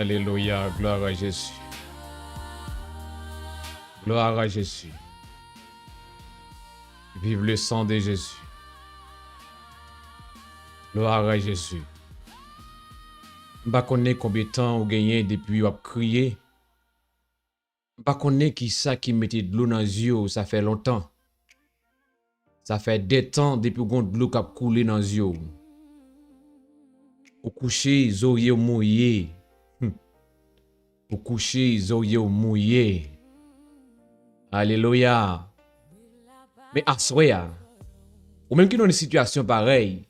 Alléluia, gloire à Jésus. Gloire à Jésus. Vive le sang de Jésus. Gloire à Jésus. Je ne sais pas combien de temps vous gagnez depuis vous avez crié. Je ne sais pas qui ça qui mettait de l'eau dans les yeux, ça fait longtemps. Ça fait des temps depuis que de l'eau qui a coulé dans les yeux. Vous couchez, les oreilles mouillées. Vous couchez, les oreilles mouillées. Alléluia. Mais à ce moment, ou même qui dans une situation pareille,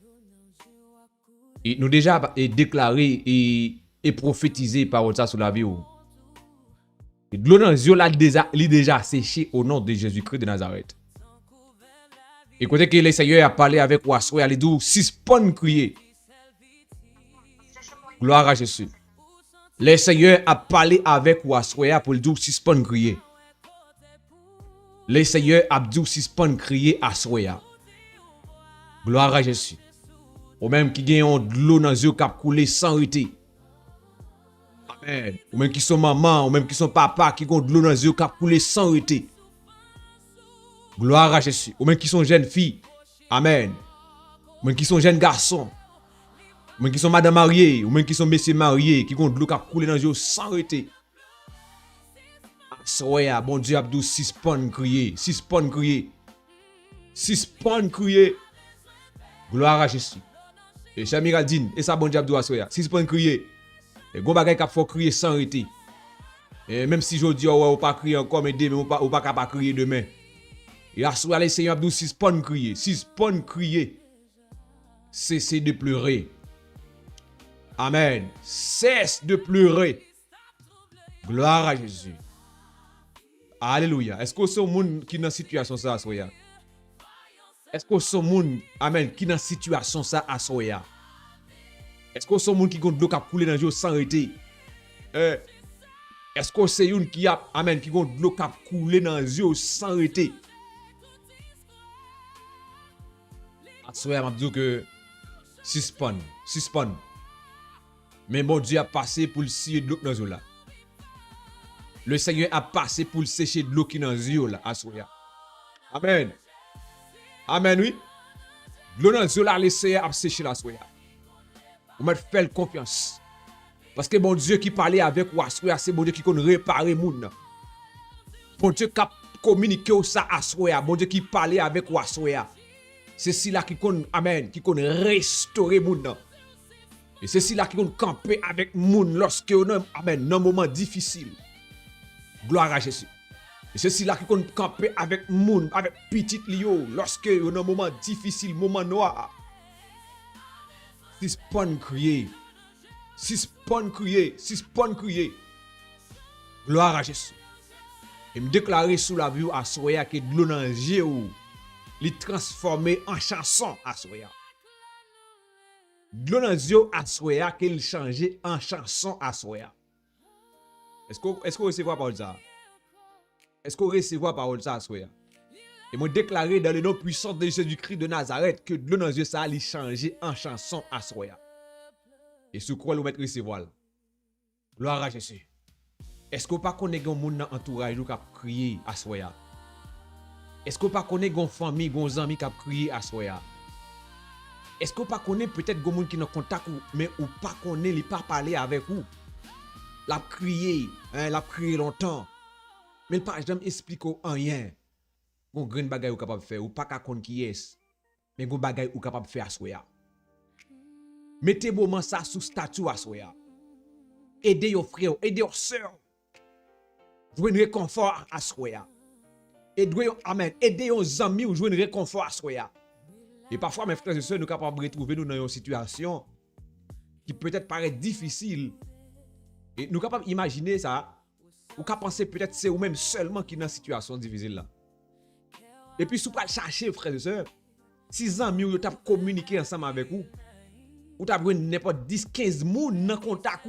et nous déjà déclaré et prophétisé par ça sur la vie. Et de l'eau dans les yeux là déjà séché au nom de Jésus-Christ de Nazareth. Et quand le Seigneur a parlé avec Wassoya, il a dit 6 ponts crier. Gloire à Jésus. Le Seigneur a parlé avec Wassoya pour lui dire 6 ponts crier. Le Seigneur a dit 6 ponts crier à Soya. Gloire à Jésus. Ou même qui gagne de l'eau dans les yeux qui a coulé sans arrêter. Amen. Ou même qui sont maman, ou même qui sont papa, qui ont de l'eau dans les yeux qui a coulé sans arrêter. Gloire à Jésus. Ou même qui sont jeunes filles. Amen. Ou même qui sont jeunes garçons. Ou même qui sont madame mariées. Ou même qui sont messieurs mariés, qui ont de l'eau qui a coulé dans les yeux sans arrêter. Soya, bon Dieu, Abdou, 6 ponts crier. 6 ponts crier. 6 ponts crier. Gloire à Jésus. Et Chamiral dit, et ça bon Dieu Abdou Soya, 6 ponts crier. Et go bagay k'ap faut crier sans arrêter. Et même si je dis ou pas crier encore mais demain ou pas capable crier demain. Et à soir les Seigneur Abdou 6 ponts crier, 6 ponts crier. Cessez de pleurer. Amen. Cesse de pleurer. Gloire à Jésus. Alléluia. Est-ce que c'est un monde qui est dans cette situation ça à soya? Est-ce que c'est un monde, amen, qui est dans cette situation ça à soya? Est-ce que c'est un monde qui a de l'eau qui a coulé dans les yeux sans arrêter? Est-ce que c'est une qui a, amen, qui a de l'eau qui a coulé dans les yeux sans arrêter? À soya, je dis que 6 ponts. Mais mon Dieu a passé pour le scier de l'eau dans les yeux là. Le Seigneur a passé pour le sécher de l'eau qui est dans les yeux là, à soya. Amen. Amen, oui. L'eau dans les yeux là, le Seigneur a séché la soya. Vous mettez faire confiance. Parce que bon Dieu qui parlait avec Wassoya, c'est bon Dieu qui connaît réparer moun. Bon Dieu qui a communiqué ça à Wassoya, bon Dieu qui parlait avec Wassoya. C'est celui-là qui connaît, amen, qui connaît restaurer moun. Et c'est celui-là qui connaît camper avec moun lorsque on a, amen, dans un moment difficile. Gloire à Jésus. Et c'est celui-là qui connaît camper avec moun, avec petit lio, lorsque on a un moment difficile, moment noir. 6 ponts crier. 6 ponts crier. 6 ponts crier. Gloire à Jésus. Et me déclarer sous la vue à Soya que de l'eau dans les yeux, les transformer en chanson à Soya. De l'eau dans les yeux à Soya qu'il changeait en chanson à Soya. Est-ce que vous recevez la parole ça? Est-ce que vous recevez la parole ça à Soya? Et moi déclaré dans le nom puissant de Jésus-Christ de Nazareth que de l'eau dans les yeux ça allait changer en chanson à Soya. Et sous quoi vous mettez recevoir? Gloire à Jésus. Est-ce que vous pas connaissez un monde dans l'entourage qui a crié à Soya? Est-ce que vous pas connaissez une famille, une ami qui a crié à Soya? Est-ce que vous pas connaissez peut-être un monde qui est en contact mais ou pas connaît, il pas parler avec vous? L'a crié, hein, l'a crié longtemps. Mais il pas jamais expliquer rien. Gon green bagay ou capable faire ou pas ka kon qui est. Mais gon bagay ou capable faire à Soya. Mettez moment ça sous statut à Soya. Aidez vos frères, aidez vos sœurs. Jouez un réconfort à Soya. Amen. Aidez vos amis ou jouer un réconfort à Soya. Et parfois mes frères et sœurs nous capables de retrouver nous dans une situation qui peut-être paraît difficile. Et nous capables d'imaginer ça. Ou capable penser peut-être c'est vous-même seulement qui est dans une situation difficile là. Et puis, si vous pouvez chercher, frères et sœurs, si vous avez communiqué ensemble avec vous, vous avez n'importe 10, 15 personnes dans contact,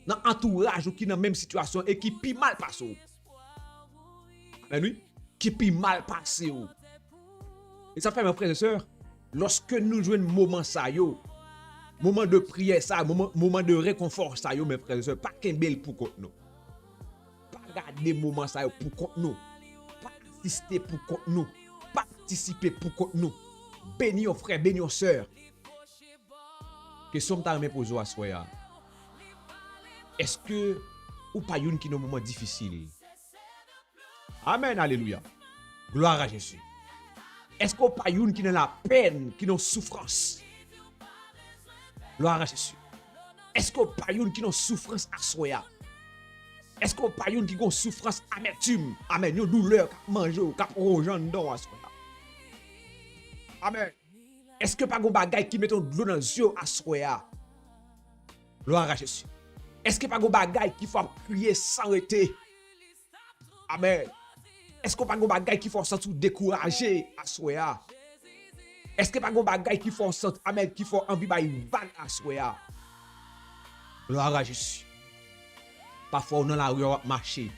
dans l'entourage qui est dans la même situation et qui pi mal passe. Mais oui, qui pi mal passe. Et ça fait, mes frères et sœurs, lorsque nous jouons un moment ça, Moment de prière, ça, moment de réconfort, ça, mes frères et sœurs, pas qu'un bel pour contre nous. Pas garder moment ça pour contre nous. Pas assister pour contre nous. Pas participer pour contre nous. Bénis aux frères, bénis aux sœurs. Que somme ta me pose à soi. Est-ce que ou pas une qui est un moment difficile? Amen, alléluia. Gloire à Jésus. Est-ce qu'on pas une qui est dans la peine, qui est dans la souffrance? Gloire à Jésus. Est-ce qu'on pas une qui est dans la souffrance à soi? Est-ce qu'on pas une qui est dans la souffrance amertume? Amen. Une douleur qui mange, qui ronge dans à soi. Amen. Est-ce que pas un bagage qui met de l'eau dans les yeux à soi? Gloire à Jésus. Est-ce que pas un bagage qui faut prier sans arrêter? Amen. Est-ce que pas un bagage qui faut sentir décourager à soi? Est-ce que pas un bagage qui faut sentir amen qui faut envie de vague à soi? Gloire à Jésus. Parfois on dans la rue on marcher.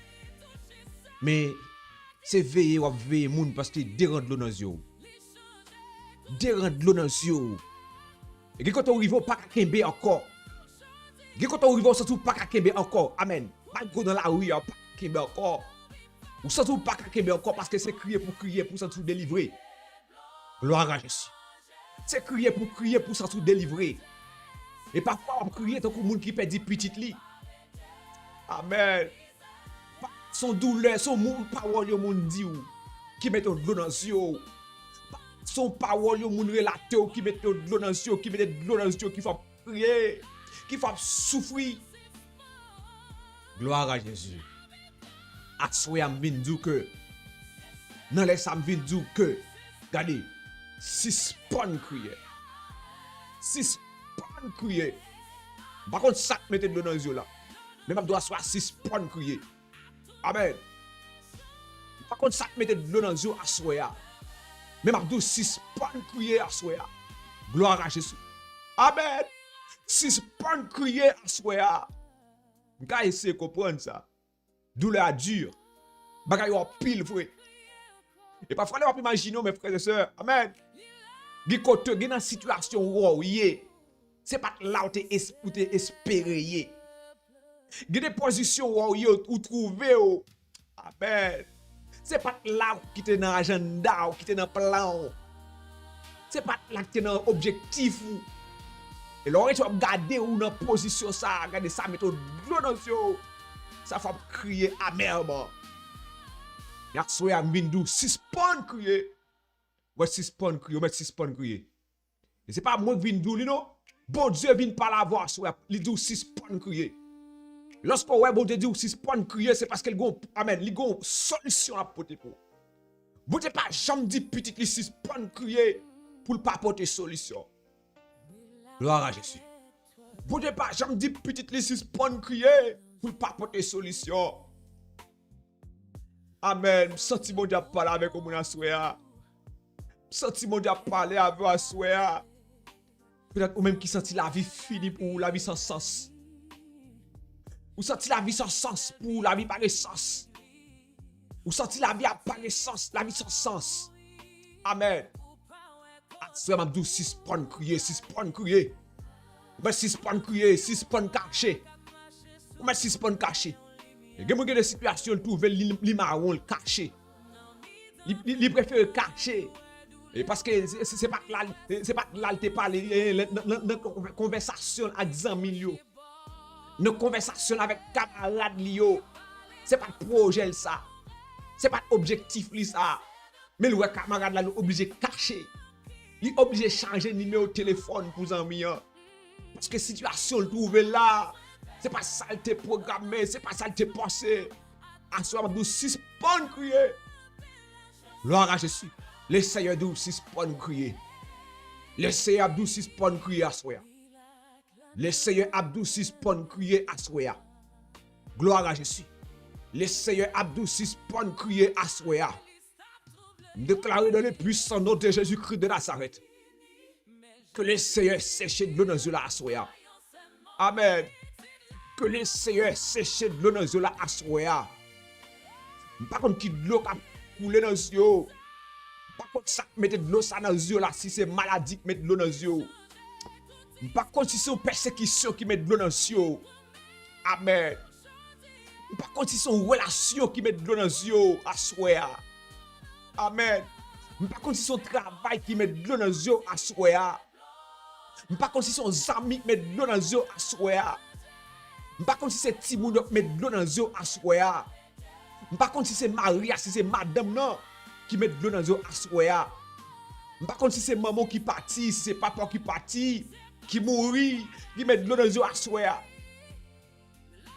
Mais c'est veiller ou veiller moun parce que dérange de l'eau dans les yeux. Dérange de l'eau dans les yeux. Et quand on arrive pas kembe encore. Et quand on arrive surtout pas kembe encore. Amen. Malgré dans la rue pas kembe encore. Ou surtout pas kembe encore parce que c'est crier pour s'en délivrer. Gloire à Jésus. C'est crier pour s'en délivrer. Et parfois on crie tant que monde qui perd petite li. Amen. Son douleur, son parole yo moun di ou qui met de l'eau dans les yeux. Son parole yo moun relate ou qui met de l'eau dans les yeux, qui met de l'eau dans les yeux, qui faut prier, qui faut souffrir. Gloire à Jésus. Assoya m'vin dou que dans les sam vin dou que regardez 6 bonnes crier. 6 bonnes crier. Par contre ça mettez de l'eau dans les yeux là. Mais je dois soit 6 bonnes crier. Amen. Par contre ça mettez de l'eau dans les yeux à soya. Mais je dois 6 bonnes crier à soya. Gloire à Jésus. Amen. 6 bonnes crier à soya. Gars essayer comprendre ça. Douleur dure. Bagay yo pile vrai. Et parfois on peut imaginer mes frères et sœurs. Amen. Gi kote gen dans situation où c'est pas là où tu espérer. Gen des positions où trouver. Amen. C'est pas là qui te dans agenda, qui te dans plan. C'est pas là qui te dans objectif. Et là tu vas garder ou dans position ça, regarder ça mettre l'eau dans yeux. Ça fait crier amèrement. Y'a soué à m'vindou 6 pon crier. Ouais 6 pon crier, met 6 pon crier. Et c'est pas moi qui vindou li non. Bon Dieu vient par la voix soué, li dou 6 pon crier. Lorsque ouais bon Dieu dit 6 pon crier, c'est parce qu'elle gon amen, li gon solution à porter pour. Vous n'avez pas jamais dit petit li 6 pon crier pour pas porter solution. Gloire à Jésus. Vous n'avez pas jamais dit petit li 6 pon crier pour pas porter solution. Amen. Senti mon Dieu parler avec mon assoya. Senti mon Dieu parler avec assoya. Peut-être ou même qui senti la vie finie pour la vie sans sens. Ou senti la vie sans sens pour la vie par essence. Ou senti la vie à par essence, la vie sans sens. Amen. Assoya m'a dit 6 points crier, 6 points crier. Mais 6 points crier, 6 points caché. Ou met 6 points caché. Et il y a des situations où trouver li marron caché. Il préfère cacher. Et parce que c'est pas là te parler dans conversation avec amis yo. Dans conversation avec camarades yo. C'est pas projet ça. C'est pas objectif li ça. Mais le camarade là obligé cacher. Il obligé changer numéro de téléphone pour amis. Parce que situation le trouver là. C'est pas ça le programmé, c'est pas ça le pensé. À ce moment 6 bonnes crier. Gloire à Jésus. Le Seigneur d'où 6 bonnes crier. Le Seigneur Abdou 6 bonnes crier à soi. Le Seigneur Abdou 6 bonnes crier à soi. Gloire à Jésus. Le Seigneur Abdou 6 bonnes crier à soi. Déclaré dans le puissant nom de Jésus-Christ de Nazareth. Que le Seigneur sèche de l'eau dans les à soi. Amen. Que le Seigneur sèche de l'eau dans les yeux là à soya. Par contre, qui de l'eau qui coule dans les yeux. Par contre, ça mette de l'eau ça dans les yeux là si c'est maladie qui met de l'eau dans les yeux. Par contre, si c'est une persécution qui met de l'eau dans les yeux. Amen. Par contre, si c'est une relation qui met de l'eau dans les yeux. Assoya. Amen. Par contre, si c'est un travail qui met de l'eau dans les yeux. Assoya. Par contre, si c'est un ami qui met de l'eau dans les yeux. Assoya. Par contre, si c'est Timoun qui met de l'eau dans les yeux. Assoya. Par contre, si c'est Maria, si c'est madame non, qui met de l'eau dans les yeux. Assoya. Par contre, si c'est maman qui partit, si c'est papa qui partit, qui mourit, qui met de l'eau dans les yeux, assoya.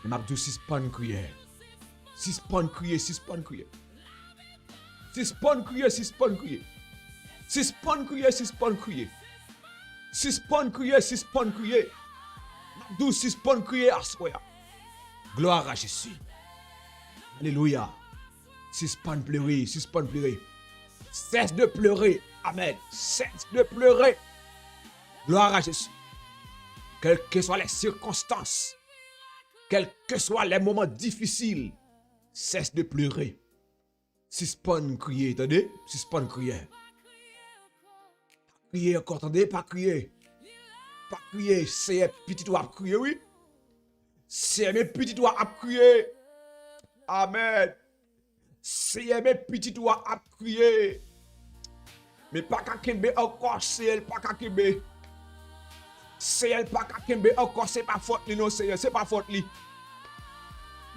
Je m'a dit suspend crier. Suspend crier, suspend crier. Suspend crier, suspend crier. Suspend crier, suspend crier. Suspend crier, suspend crier. M'a dit suspend crier, assoya. Gloire à Jésus. Alléluia. Suspend pleurer, suspend pleurer. Cesse de pleurer. Amen. Cesse de pleurer. Gloire à Jésus. Quelles que soient les circonstances, quels que soient les moments difficiles, cesse de pleurer. Suspend crier, attendez? Suspend crier. Crier encore, attendez? Pas crier. Pas crier. C'est petit doigt à crier, oui. C'est mes petits doigts à crier. Amen. C'est mes petits doigts à crier. Mais pas qu'à kembe encore, c'est elle, pas qu'à kembe. C'est elle, pas qu'à kembe encore, c'est pas faute li, non, c'est pas faute li.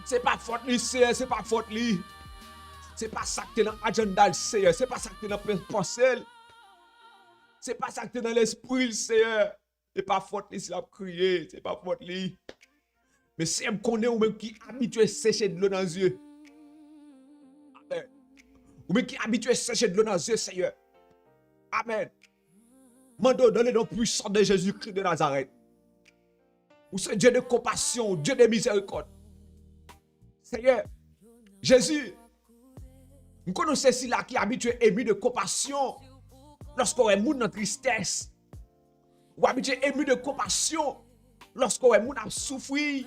C'est pas faute li, c'est pas faute li. C'est pas ça que t'es dans l'agenda, c'est pas ça que t'es dans le pensée. C'est pas ça que t'es dans l'esprit, c'est pas faute li, c'est la crier, c'est pas faute li. Mais si elle connaît ou même qui habitué à sécher de l'eau dans les yeux. Amen. Ou même qui habitué à sécher de l'eau dans les yeux, Seigneur. Amen. Mando dans le nom puissant de Jésus-Christ de Nazareth. Ou c'est Dieu de compassion, Dieu de miséricorde. Seigneur, Jésus, nous connaissons ceci là qui est habitué ému de compassion lorsqu'on est moun dans tristesse. Ou habitué ému de compassion lorsqu'on est moun a souffrir,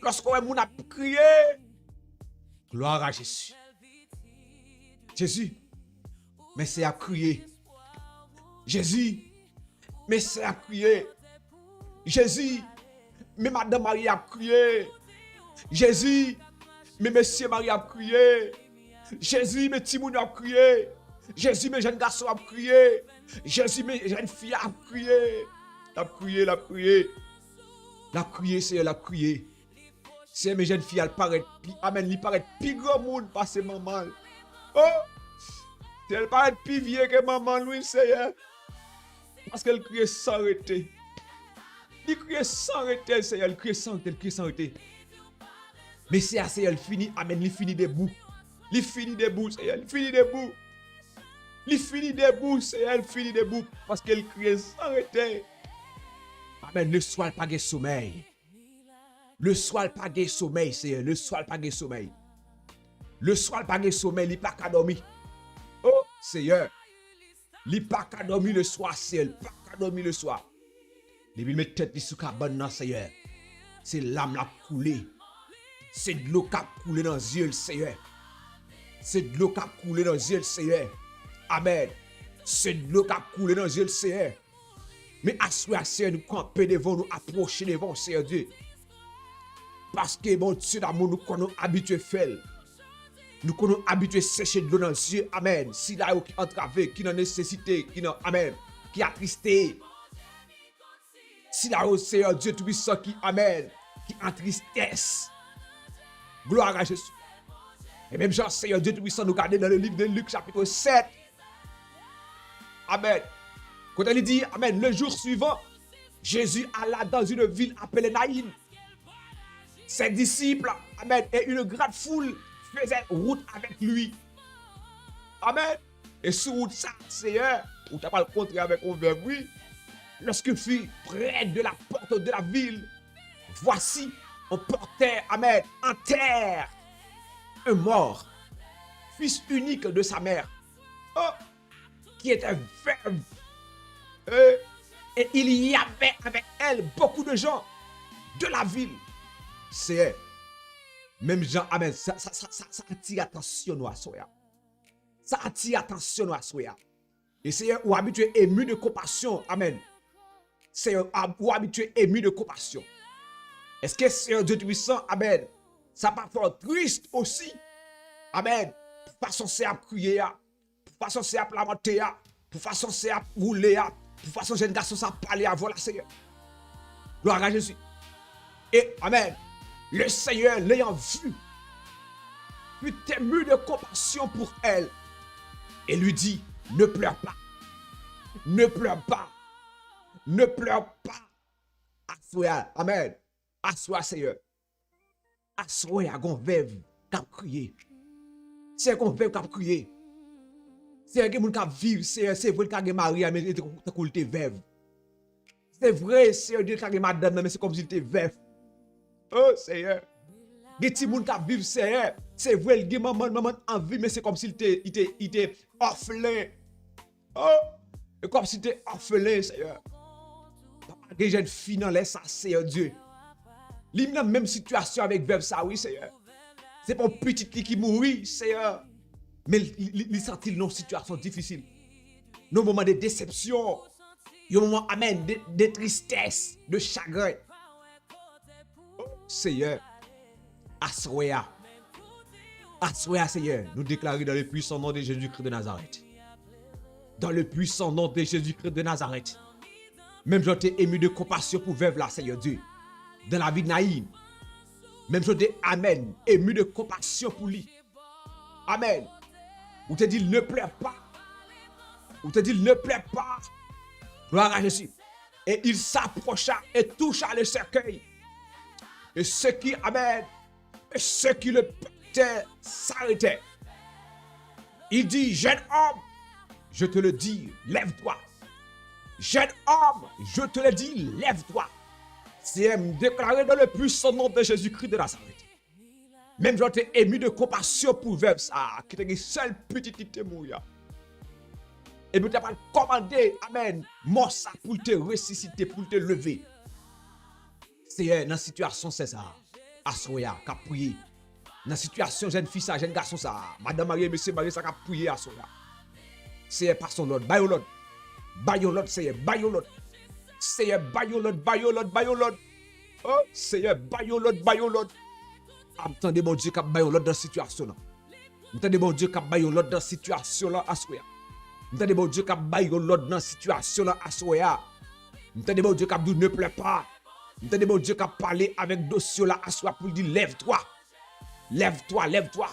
lorsqu'on est moun a crier. Gloire à Jésus. Jésus, mais c'est à crier. Jésus, mais c'est à crier. Jésus, mais Madame Marie a crié. Jésus, mais Monsieur Marie a crié. Jésus, mais Timoun a crié. Jésus, mes jeunes garçons a crié. Jésus, mes jeunes filles a crié. La crié, la crié. La crié, c'est la crié. C'est mes jeunes filles, elles paraissent, amen, elles paraissent plus grand monde parce que maman. Oh! Elle paraît plus vieille que maman, Louis, Seigneur. Parce qu'elle crie sans arrêter. Il crie sans arrêter, Seigneur. Elle crie sans arrêter, elle crie sans arrêter. Mais c'est assez, elle finit, amen, il finit debout. Il finit debout, Seigneur, il finit debout. Il finit debout, Seigneur, elle finit debout. Parce qu'elle crie sans arrêter. Amen, le soir, pas de sommeil. Le soir, pas de sommeil, Seigneur. Le soir, pas de sommeil. Le soir, pas de sommeil, il pas qu'à dormir. Oh, Seigneur. Il pas qu'à dormir le soir, Seigneur. Il pas qu'à dormir le soir. Il met tête sous cabane, Seigneur. C'est l'âme la coulée. C'est de l'eau qui a coulé dans les yeux, Seigneur. C'est de l'eau qui a coulé dans les yeux, Seigneur. Amen. C'est de l'eau qui a coulé dans les yeux, Seigneur. Mais assoyez, Seigneur, nous camper devant, nous approcher devant, Seigneur Dieu. Parce que, mon Dieu d'amour, nous sommes habitués à faire. Nous sommes habitués à sécher de l'eau dans les yeux. Amen. Si là, qui entravé, qui n'a nécessité, qui n'a, amen, qui a attristé. Si là, Seigneur Dieu Tout-Puissant, qui, amen, qui entristesse. Gloire à Jésus. Et même Jean, Seigneur Dieu Tout-Puissant, nous regardons dans le livre de Luc, chapitre 7. Amen. Quand il dit, amen, le jour suivant, Jésus alla dans une ville appelée Naïn. Ses disciples, amen, et une grande foule faisaient route avec lui. Amen. Et sur route ça, Seigneur, ou t'as pas le contraire avec un verbe, oui. Lorsqu'il fut près de la porte de la ville, voici, on portait, amen, en terre, un mort, fils unique de sa mère, oh, qui était veuve. Et il y avait avec elle beaucoup de gens de la ville. C'est même Jean, amen, ça attire attention à soi. Ça attire attention à soi. Et c'est ou habitué ému de compassion, amen. Seigneur, ou habitué, ému de compassion. Est-ce que Seigneur Dieu Tout-Puissant, Amen, ça pas fort triste aussi? Amen. Pour façon c'est à crier, pour façon c'est à lamenter, pour façon c'est à rouler, pour façon jeune garçon ça parler, voilà Seigneur. Gloire à Jésus. Et Amen. Le Seigneur l'ayant vu, fut ému de compassion pour elle et lui dit, ne pleure pas, ne pleure pas, ne pleure pas. Assoya, Amen. Assoya Seigneur. Assoya, gon veuve, cap crier. C'est qu'on veuve cap crier. C'est que moun cap vivre, c'est vrai qu'il y a mari, mais il te veuve. C'est vrai, c'est Dieu qui a madame, mais c'est comme s'il était veuf. Oh Seigneur. Des petits moun qui vivent, c'est vrai, il y a maman en vie, mais c'est comme s'il était orphelin. Oh, et comme s'il était orphelin, Seigneur. Papa, des jeunes filles dans les ça, Seigneur Dieu. Lui, dans la même situation avec veuve, ça, oui, Seigneur. C'est pas un petit qui mourit, Seigneur. Mais il sentit une situation difficile. Nos moments de déception. Il y a un moment, amen, de tristesse, de chagrin. Oh, Seigneur, Assoya, Seigneur, nous déclarons dans le puissant nom de Jésus-Christ de Nazareth. Dans le puissant nom de Jésus-Christ de Nazareth. Même je t'ai ému de compassion pour veuve là, Seigneur Dieu. Dans la vie de Naïm. Même je t'ai, amen, ému de compassion pour lui. Amen. Ou te dit, ne pleure pas. Ou te dit, ne pleure pas. Gloire à Jésus. Et il s'approcha et toucha le cercueil. Et ceux qui, amen, et ceux qui le portaient s'arrêtaient. Il dit, jeune homme, je te le dis, lève-toi. Jeune homme, je te le dis, lève-toi. C'est déclaré dans le puissant nom de Jésus-Christ de Nazareth. Même je t'ai ému de compassion pour veuve ça, qui était une seule petite qui était mouillée. Et puis tu as commandé, amen, mort ça pour te ressusciter, pour te lever. C'est dans la situation, c'est ça. Assoya, qui a prié. Dans la situation, jeune fille, ça, jeune garçon, ça. Madame Marie, monsieur Marie, ça, qui a prié, Assoya. C'est par son l'autre, baillon l'autre. Baillon l'autre, c'est baillon l'autre. C'est baillon l'autre, baillon l'autre, baillon l'autre. Oh, c'est baillon l'autre, baillon l'autre. Attendez, mon Dieu, qui a baillon l'autre dans la situation là. Attendez, mon Dieu, qui a baillon l'autre dans la situation là, Assoya. Attendez, mon Dieu, qui a baillon l'autre dans la situation là, Assoya. Attendez, mon Dieu, qui a dit ne pleure pas. Attendez, mon Dieu, qui a parlé avec dossier là, Assoya, pour dire lève-toi. Lève-toi, lève-toi.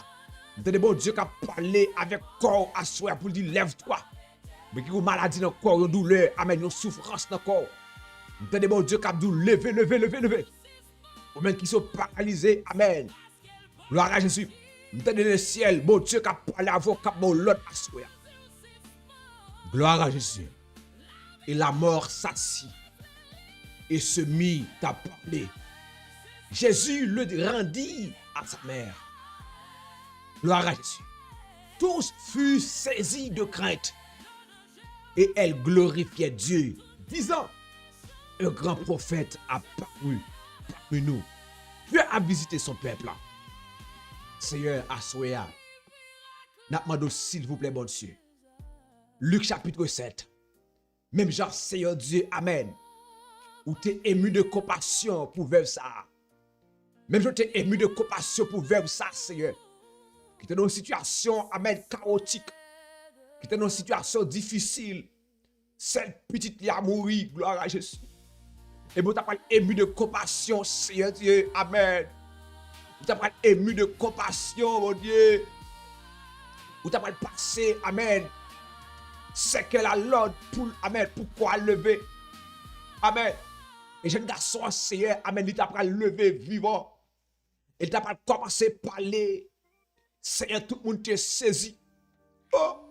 Attendez, mon Dieu, qui a parlé avec corps, Assoya, pour dire lève-toi. Mais qui a une maladie dans le corps, une douleur, amen, une souffrance dans le corps. Attendez, mon Dieu, qui a dit levez, levez, levez, levez. Ou même qui sont paralysés, amen. Gloire à Jésus. Attendez le ciel, mon Dieu, qui a parlé avec l'autre, Assoya. Gloire à Jésus. Et la mort s'assit et se mit à parler. Jésus le rendit à sa mère. Gloire à Jésus. Tous furent saisis de crainte et elle glorifiait Dieu, disant, un grand prophète a paru parmi nous. Dieu a visité son peuple. Seigneur, Assoya, n'a demandé s'il vous plaît, bon Dieu. Luc chapitre 7. Même genre, Seigneur Dieu, amen. Où tu es ému de compassion pour veuve ça. Même je t'ai ému de compassion pour veuve ça, Seigneur. Qui était dans une situation, amen, chaotique. Qui était dans une situation difficile. Cette petite qui a mouru, gloire à Jésus. Et vous t'as ému de compassion, Seigneur Dieu, amen. Vous t'as ému de compassion, mon Dieu. Vous t'as passé, amen. C'est que la Lord pour, amen, pourquoi lever. Amen. Et jeune garçon, Seigneur, amen, il t'a pas levé vivant. Il t'a pas commencé à parler. Seigneur, tout le monde t'est saisi. Oh,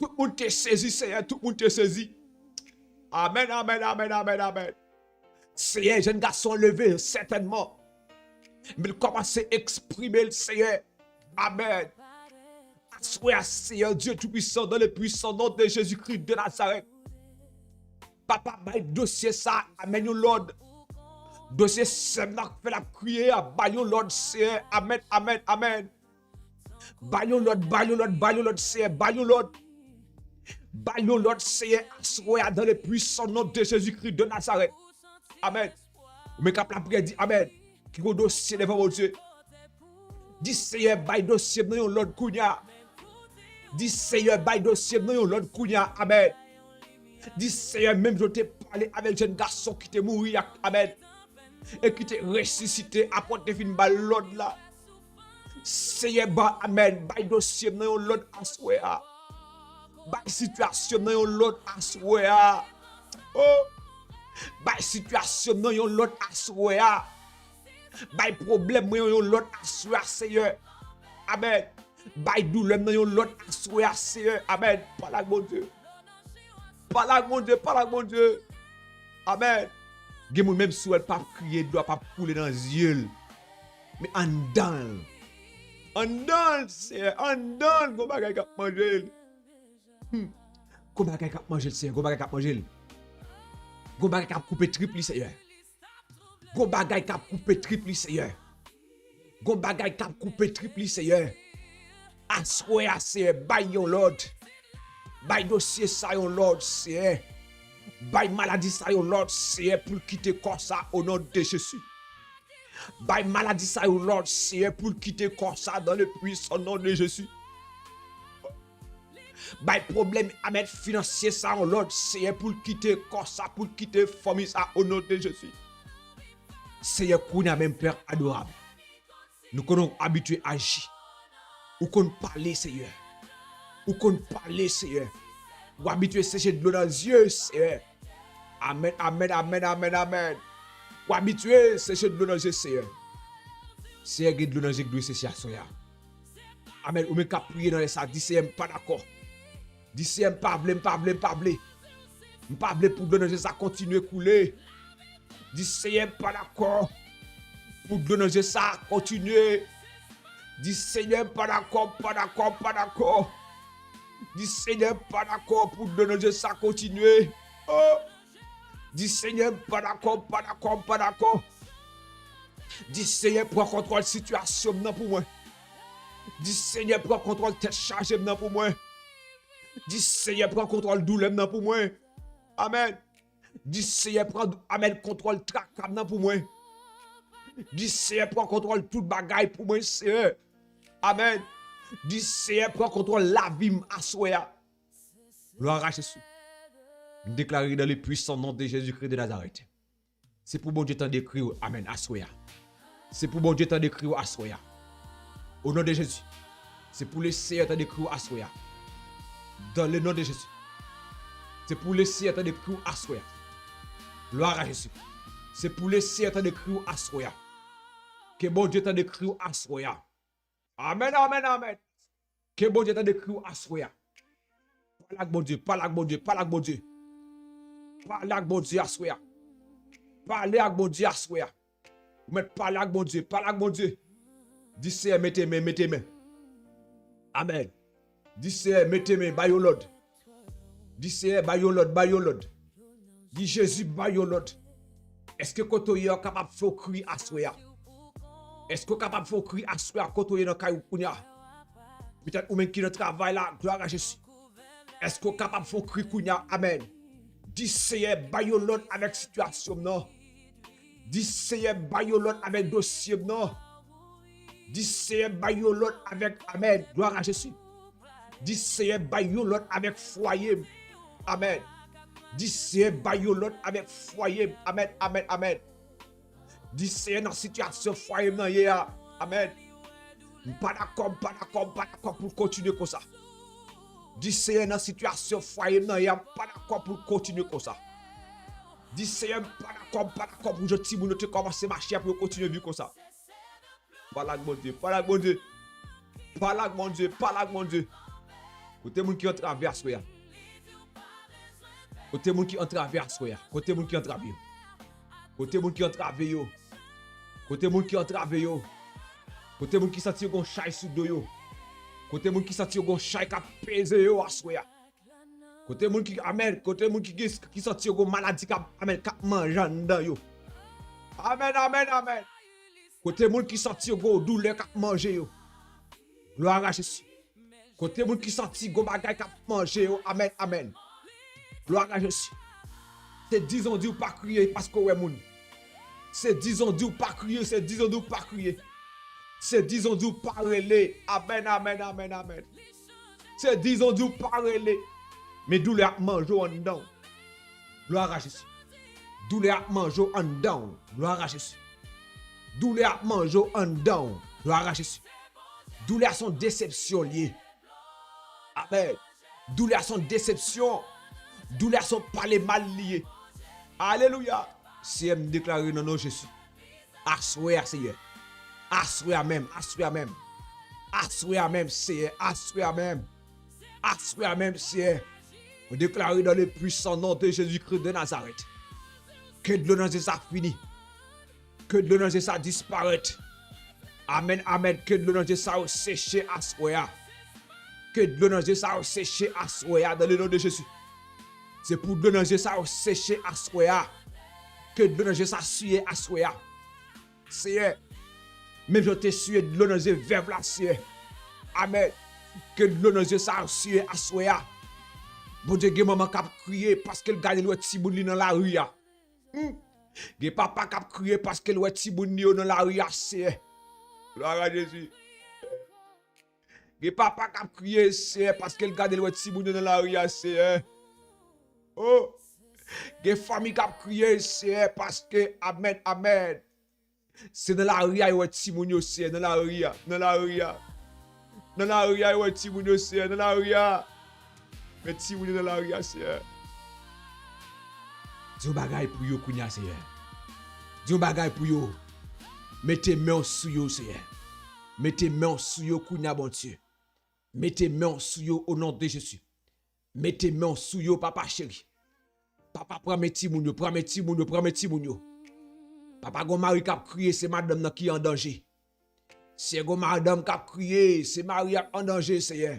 tout le monde t'est saisi, Seigneur, tout le monde t'est saisi. Amen, amen, amen, amen, amen. Seigneur, jeune garçon levé, certainement. Mais il commence à exprimer le Seigneur. Amen. Sois Seigneur Dieu Tout-Puissant dans le puissant nom de Jésus-Christ de Nazareth. Papa, bail dossier ça, amen, Lord. Dossier c'est fait la prière, baillon Lord, c'est amen, amen, amen. Baillon Lord, Seigneur, baillon Lord. Bay yon l'autre Seigneur assoya dans le puissant nom de Jésus-Christ de Nazareth. Amen. Mais quand la prière dit Amen, qui go dossier devant mon Dieu. Dis Seigneur, bay dossier dans yon l'autre kounya. Dis Seigneur, bay dossier dans yon l'autre kounya. Amen. Dis Seigneur, même je t'ai parlé avec jeune garçon qui t'est mouru. Amen. Et qui t'est ressuscité après te fin bal l'autre là. Seigneur, ba Amen. Bay dossier dans yon l'autre assoya. Bay situation dans yon l'autre assoya. Oh. Bay situation dans yon l'autre assoya. Bay problème dans yon l'autre assoya Seigneur. Amen. Bay douleur dans yon l'autre assoya Seigneur. Amen. Par la mon Dieu. Par la mon Dieu, par la mon Dieu. Amen. Gen moun même sou elle pas crier, doit pas couler dans les yeux. Mais en dedans. En dedans, Seigneur, en dedans, go bagay k'ap manger. Go bagay k'ap manger Seigneur, go bagay k'ap manger. Go bagay k'ap couper triple Seigneur. Go bagay k'ap couper triple Seigneur. Go bagay k'ap couper triple Seigneur. Assoye Seigneur, bay yon Lord. Bay dossier ça yon Lord Seigneur. Bay maladie ça yon Lord Seigneur pour quitter corps ça au nom de Jésus. Bay maladie ça yon Lord Seigneur pour quitter corps ça dans le puissant nom de Jésus. Bay problème à mettre financier ça yon Lord Seigneur pour quitter corps ça, pour quitter famille ça au nom de Jésus. Seigneur, qu'on a même Père adorable. Nous connaissons habitués à agir. Ou qu'on parle Seigneur. Ou qu'on parle Seigneur. Ou habitué à sécher de l'eau dans les yeux Seigneur. Amen, amen, amen, amen, amen. Ou habitué à sécher de l'eau dans les yeux Seigneur. Seigneur, de l'eau dans les yeux, c'est ça Seigneur. Amen, ou même qu'à prier dans les salles. Dis Seigneur, pas d'accord. Dis Seigneur, pas blé, pas blé, pas blé. Pas blé pour donner ça continue à couler. Dis Seigneur, pas d'accord. Pour donner ça continue. Dis Seigneur, pas d'accord, pas d'accord, pas d'accord. Dis Seigneur, pas d'accord pour donner ça continuer. Oh. Dis Seigneur, pas d'accord, pas d'accord, pas d'accord. Dis Seigneur, prends contrôle de la situation pour moi. Dis Seigneur, prends contrôle de tête chargée pour moi. Dis Seigneur, prends contrôle de douleur pour moi. Amen. Dis Seigneur, prends Amen, contrôle de tracas pour moi. Dis Seigneur, prends contrôle de toute bagaille pour moi, Seigneur. Amen. Dis Seigneur, prends contrôle de la vie à soi. Gloire à Jésus. Déclarer dans le puissant nom de Jésus-Christ de Nazareth. C'est pour bon Dieu t'en décrire. Amen. À soi. C'est pour bon Dieu t'en décrire à soi. Au nom de Jésus. C'est pour le Seigneur t'en décrire à soi. Dans le nom de Jésus. C'est pour le Seigneur t'en décrire à soi. Gloire à Jésus. C'est pour le Seigneur t'en décrire à soi. Que bon Dieu t'en décrire à soi. Amen, amen, amen. Que bon Dieu t'en décrire à soi. Parle avec bon Dieu, parle avec bon Dieu, parle avec bon Dieu. Parle avec bon Dieu à soi. Parle avec bon Dieu à soi. Mais parle avec bon Dieu, parle avec bon Dieu. Dis Seigneur, mettez main, mettez main. Amen. Dis Seigneur, mettez main, by your Lord. Dis Seigneur, by your Lord, by your Lord. Dis Jésus, by your Lord. Est-ce que quand tu es capable de faire crier à soi? Est-ce que tu es capable de faire crier à soi quand tu es dans le caillou? Peut-être ou même qui ne travaille là, gloire à Jésus. Est-ce que tu es capable de faire crier? Amen. Dis Seigneur, by your Lord avec situation non. Dis Seigneur, by your Lord avec dossier non. Dis Seigneur, by your Lord avec Amen. Gloire à Jésus. Dis Seigneur, by your Lord avec foyer. Amen. Dis Seigneur, by your Lord avec foyer. Amen, amen, amen. Dis Seigneur, dans la situation foyer non hier. Amen. Pas d'accord, pas d'accord, pas d'accord pour continuer comme ça. Dis Seigneur, dans la situation foyer non hier. Pas d'accord pour continuer comme ça. Dis Seigneur, pas d'accord pour je ti moun te commencer marcher pour continuer vivre comme ça. Parle avec mon Dieu, parle avec mon Dieu. Parle avec mon Dieu, parle avec mon Dieu. Côté moun qui en traverse quoi. Côté moun qui en traverse quoi. Côté moun qui en traverse. Côté moun qui en traverse yo. Côté moun qui en traverse yo. Côté moun qui senti gon chay sous do yo. Côté moun qui senti gon chay ka pèse yo assoya. Côté moun qui amen, côté moun qui senti gon maladie ka amen ka manjan dans yo. Amen, amen, amen. Côté moun qui senti gon douleur ka manger yo. Gloire à Jésus. Côté moun qui senti gon bagay k'ap manger, amen, amen. Gloire à Jésus. C'est disons dit ou pas crier parce que ouais moun. C'est disons dit ou pas crier, c'est disons dit ou pas crier. C'est disons dit ou pas relé. Amen, amen, amen, amen. C'est disons dit ou pas relé. Mais douleur manger en dedans. Gloire à Jésus. Douleur manger en dedans. Gloire à Jésus. Douleur manger en dedans. Gloire à Jésus. Douleur son déception liée. Amen. Douleur son déception. Douleur son parler mal lié. Alléluia. Si elle me déclare non, non, Jésus. Assoir, Seigneur. Assoir même. Assoir même. Assoir même, Seigneur. Assoir même. Assoir même, Seigneur. On déclare dans le puissant nom de Jésus-Christ de Nazareth. Que de l'honneur de ça finit. Que de l'honneur de ça disparaît. Amen, amen. Que de l'honneur de ça séché à soya. Que de l'honneur de ça séché à soya dans le nom de Jésus. C'est pour de l'honneur de ça séché à soya. Que de l'honneur de ça suer à soya. Seigneur. Même je te suis de l'honneur de verbe là, Seigneur. Amen. Que de l'honneur de ça suer à soya. Bon Dieu, gen maman k'ap crier parce qu'elle gagne le petit bout dans la rue. Gen papa k'ap crier parce qu'elle le petit bout dans la rue. C'est gloire à Jésus. Gen papa k'ap crier c'est parce qu'elle gagne le petit bout dans la rue. C'est oh. Gen famille k'ap crier c'est parce que amen amen. C'est dans la rue le petit bout c'est dans la rue. Dans la rue. Dans la rue le petit bout c'est dans la rue. Mais si vous êtes dans la rue, Seigneur. Dieu bagaille pour yo kounya, Seigneur. Dieu bagaille pour yo. Mettez main sur yo, Seigneur. Mettez main sur yo kounya, bon Dieu. Mettez main sur yo au nom de Jésus. Mettez main sur yo, papa chéri. Papa prend mes petits moun yo, prend mes petits moun yo, prend mes petits moun yo. Papa gon mari k'ap crier, c'est madame qui est en danger. C'est gon madame k'ap crier, c'est mari en danger, Seigneur.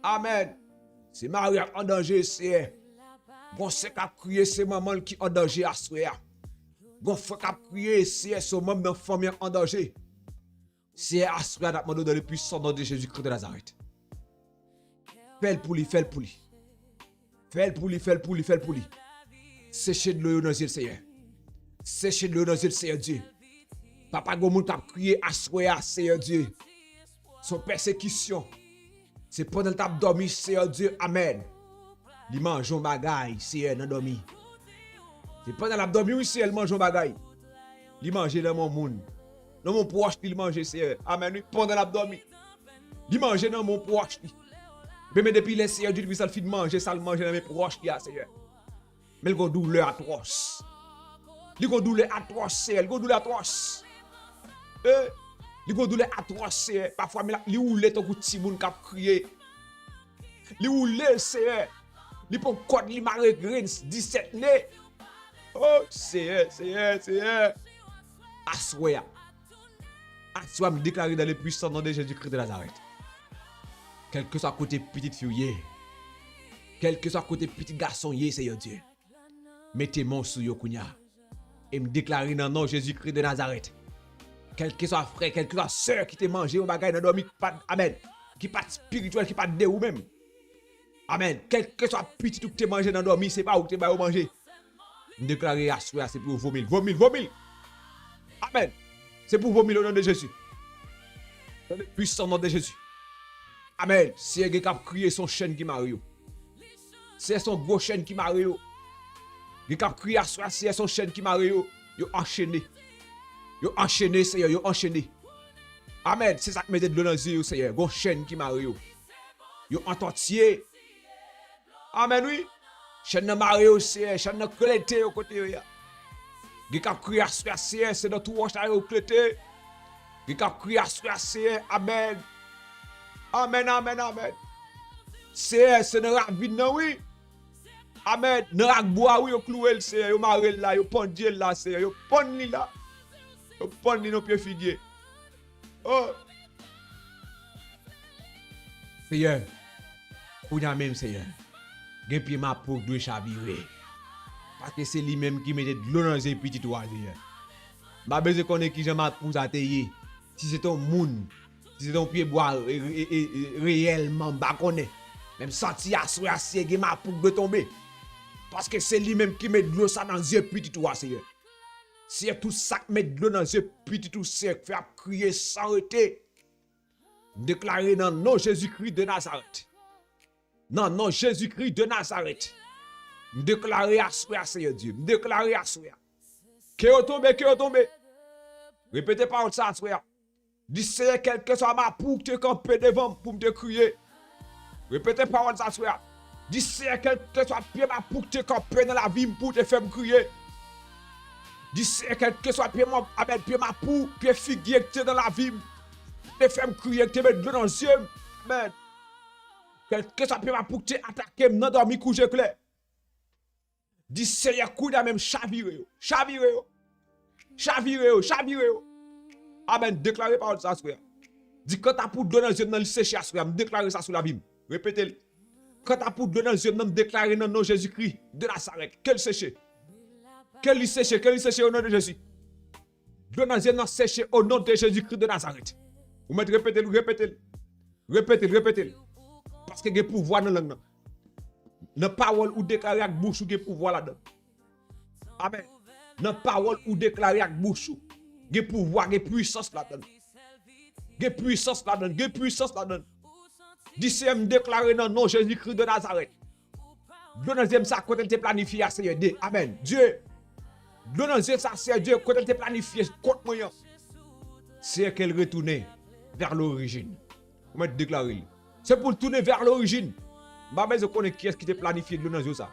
Amen. C'est Marie en danger, c'est. Bon, c'est qu'à crier, c'est maman qui en danger à soir. Bon, faut qu'à crier, c'est son même dans famille en danger. C'est à soir d'apprendre dans le puissant nom de Jésus-Christ de Nazareth. Fais-le pour lui, fais-le pour lui. Fais-le pour lui, fais-le pour lui, fais-le pour lui. Séchez de l'eau dans le Seigneur. Séchez de l'eau dans le Seigneur Dieu. Papa Gomoun qui a crié à soir, Seigneur Dieu. Son persécution. C'est pendant le tap dormi, Seigneur Dieu, amen. Il mange un bagaille, Seigneur, dans dormi. C'est pendant la dormi, oui, Seigneur, il mange un bagaille. Il mange dans mon monde. Dans mon proche, il mange, Seigneur. Amen. Pendant la dormi. Il mange dans mon proche. Mais depuis le Seigneur Dieu, ça le fait de manger, ça le mange dans mes proches, Seigneur. Mais il y a une douleur atroce. Il y a une douleur atroce, Seigneur. Il y a une douleur atroce. Il y a une douleur atroce, parfois, il roule ton petit monde qui a crié. Il roule, c'est. Il prend code, il m'a regret 17 nez. Oh, c'est. Assoya. Assoya me déclarer dans le puissant nom de Jésus-Christ de Nazareth. Quel que soit côté petite fille, quel que soit côté petit garçon, Seigneur Dieu. Mettez mon sous yo kounya. Et me déclarer dans le nom de Jésus-Christ de Nazareth. Quel que soit frère, quel que soit sœur qui t'a mangé au bagage dans dormi, amen, qui pas spirituel, qui pas de ou même. Amen. Quel que soit petit tout que t'as mangé dans dormi, c'est pas où t'es pas manger. Me déclarer à soi, c'est pour vomir. Amen. C'est pour vomir au nom de Jésus. Dans le puissant nom de Jésus. Amen. C'est quelqu'un qui a crié son chaîne qui marie. C'est son gros chaîne qui marie. Quelqu'un qui a crié à soi, c'est son chaîne qui marie. Yo enchaîné. Yo enchaîné, Seigneur, yo enchaîné. Amen. C'est ça qui mette de l'eau dans les yeux, Seigneur. Gon chaîne qui marie. Yo ententier. Amen, oui. Chaîne de marie, Seigneur. Chaîne de clété au côté. Qui a crié à soi, Seigneur, c'est dans tout roche au clété. Qui a crié à soi, Seigneur. Amen. Amen, amen, amen. Seigneur, c'est dans la vie, oui. Amen. Dans la bois, oui, yo cloué, Seigneur. Yo marie là, yo pondé là, Seigneur. Yo pondé là. Yo pondé nos pieds figuiers. Oh. Seigneur. Kounya même, Seigneur. Gen pied ma pour doit chavirer. Parce que c'est lui-même qui met de l'eau dans ses petits toits, Seigneur. Ma besoin connaître qui j'aime pour atteiller. Si c'est ton monde, Si ton pied bois réellement bas connaît. Même senti à soi assez ma pour de tomber. Parce que c'est lui-même qui met de l'eau ça dans les yeux petit tout Seigneur. C'est tout ça qui met de l'eau dans les yeux petit tout c'est faire crier sans arrêter. Déclarer dans le nom Jésus-Christ de Nazareth. Non, non, Jésus-Christ de Nazareth. Déclarer à soi Seigneur Dieu. Déclarer à soi. Que vous tombez. Répétez pas ça à soi. Dis Seigneur, quel que soit ma pour te camper devant pour me crier. Répétez parole ça soir. Dis Seigneur, quel que soit pied ma pour te camper dans la vie pour te faire me crier. Dis Seigneur, quel que soit pied ma pour pied figuier que tu dans la vie te faire me crier, que tu mets de l'eau dans les yeux. Amen. Quel que soit pied ma pour te attaquer, non dormir coucher clair. Dis Seigneur, coup même chaviré. Amen. Déclarez parole ça soir. Dis quand t'as pour donner dans le séché à soir, déclarer ça sur la vie. Répétez-le. Quand t'as pour donner dans le déclarer dans le nom de Jésus-Christ de Nazareth. Quel séché? Quel séché au nom de Jésus. Donner dans séché au nom de Jésus-Christ de Nazareth. Vous mettez répétez-le. Parce que il y a pouvoir dans la langue. Dans la parole ou déclarer avec bouche, il y a pouvoir là-dedans. Amen. Dans la parole ou déclarer avec bouche, il y a pouvoir, il y a puissance là-dedans. Il y a puissance là-dedans. Deuxième déclaré dans le nom de Jésus-Christ de Nazareth. Le deuxième ça, quand elle te planifié, Seigneur Dieu. Amen. Dieu. Le deuxième ça, c'est Dieu, quand elle te planifié, contre moi. C'est qu'elle retourne vers l'origine. Vous me déclarez. C'est pour tourner vers l'origine. Je connais qui est-ce qui te planifié de l'année ça.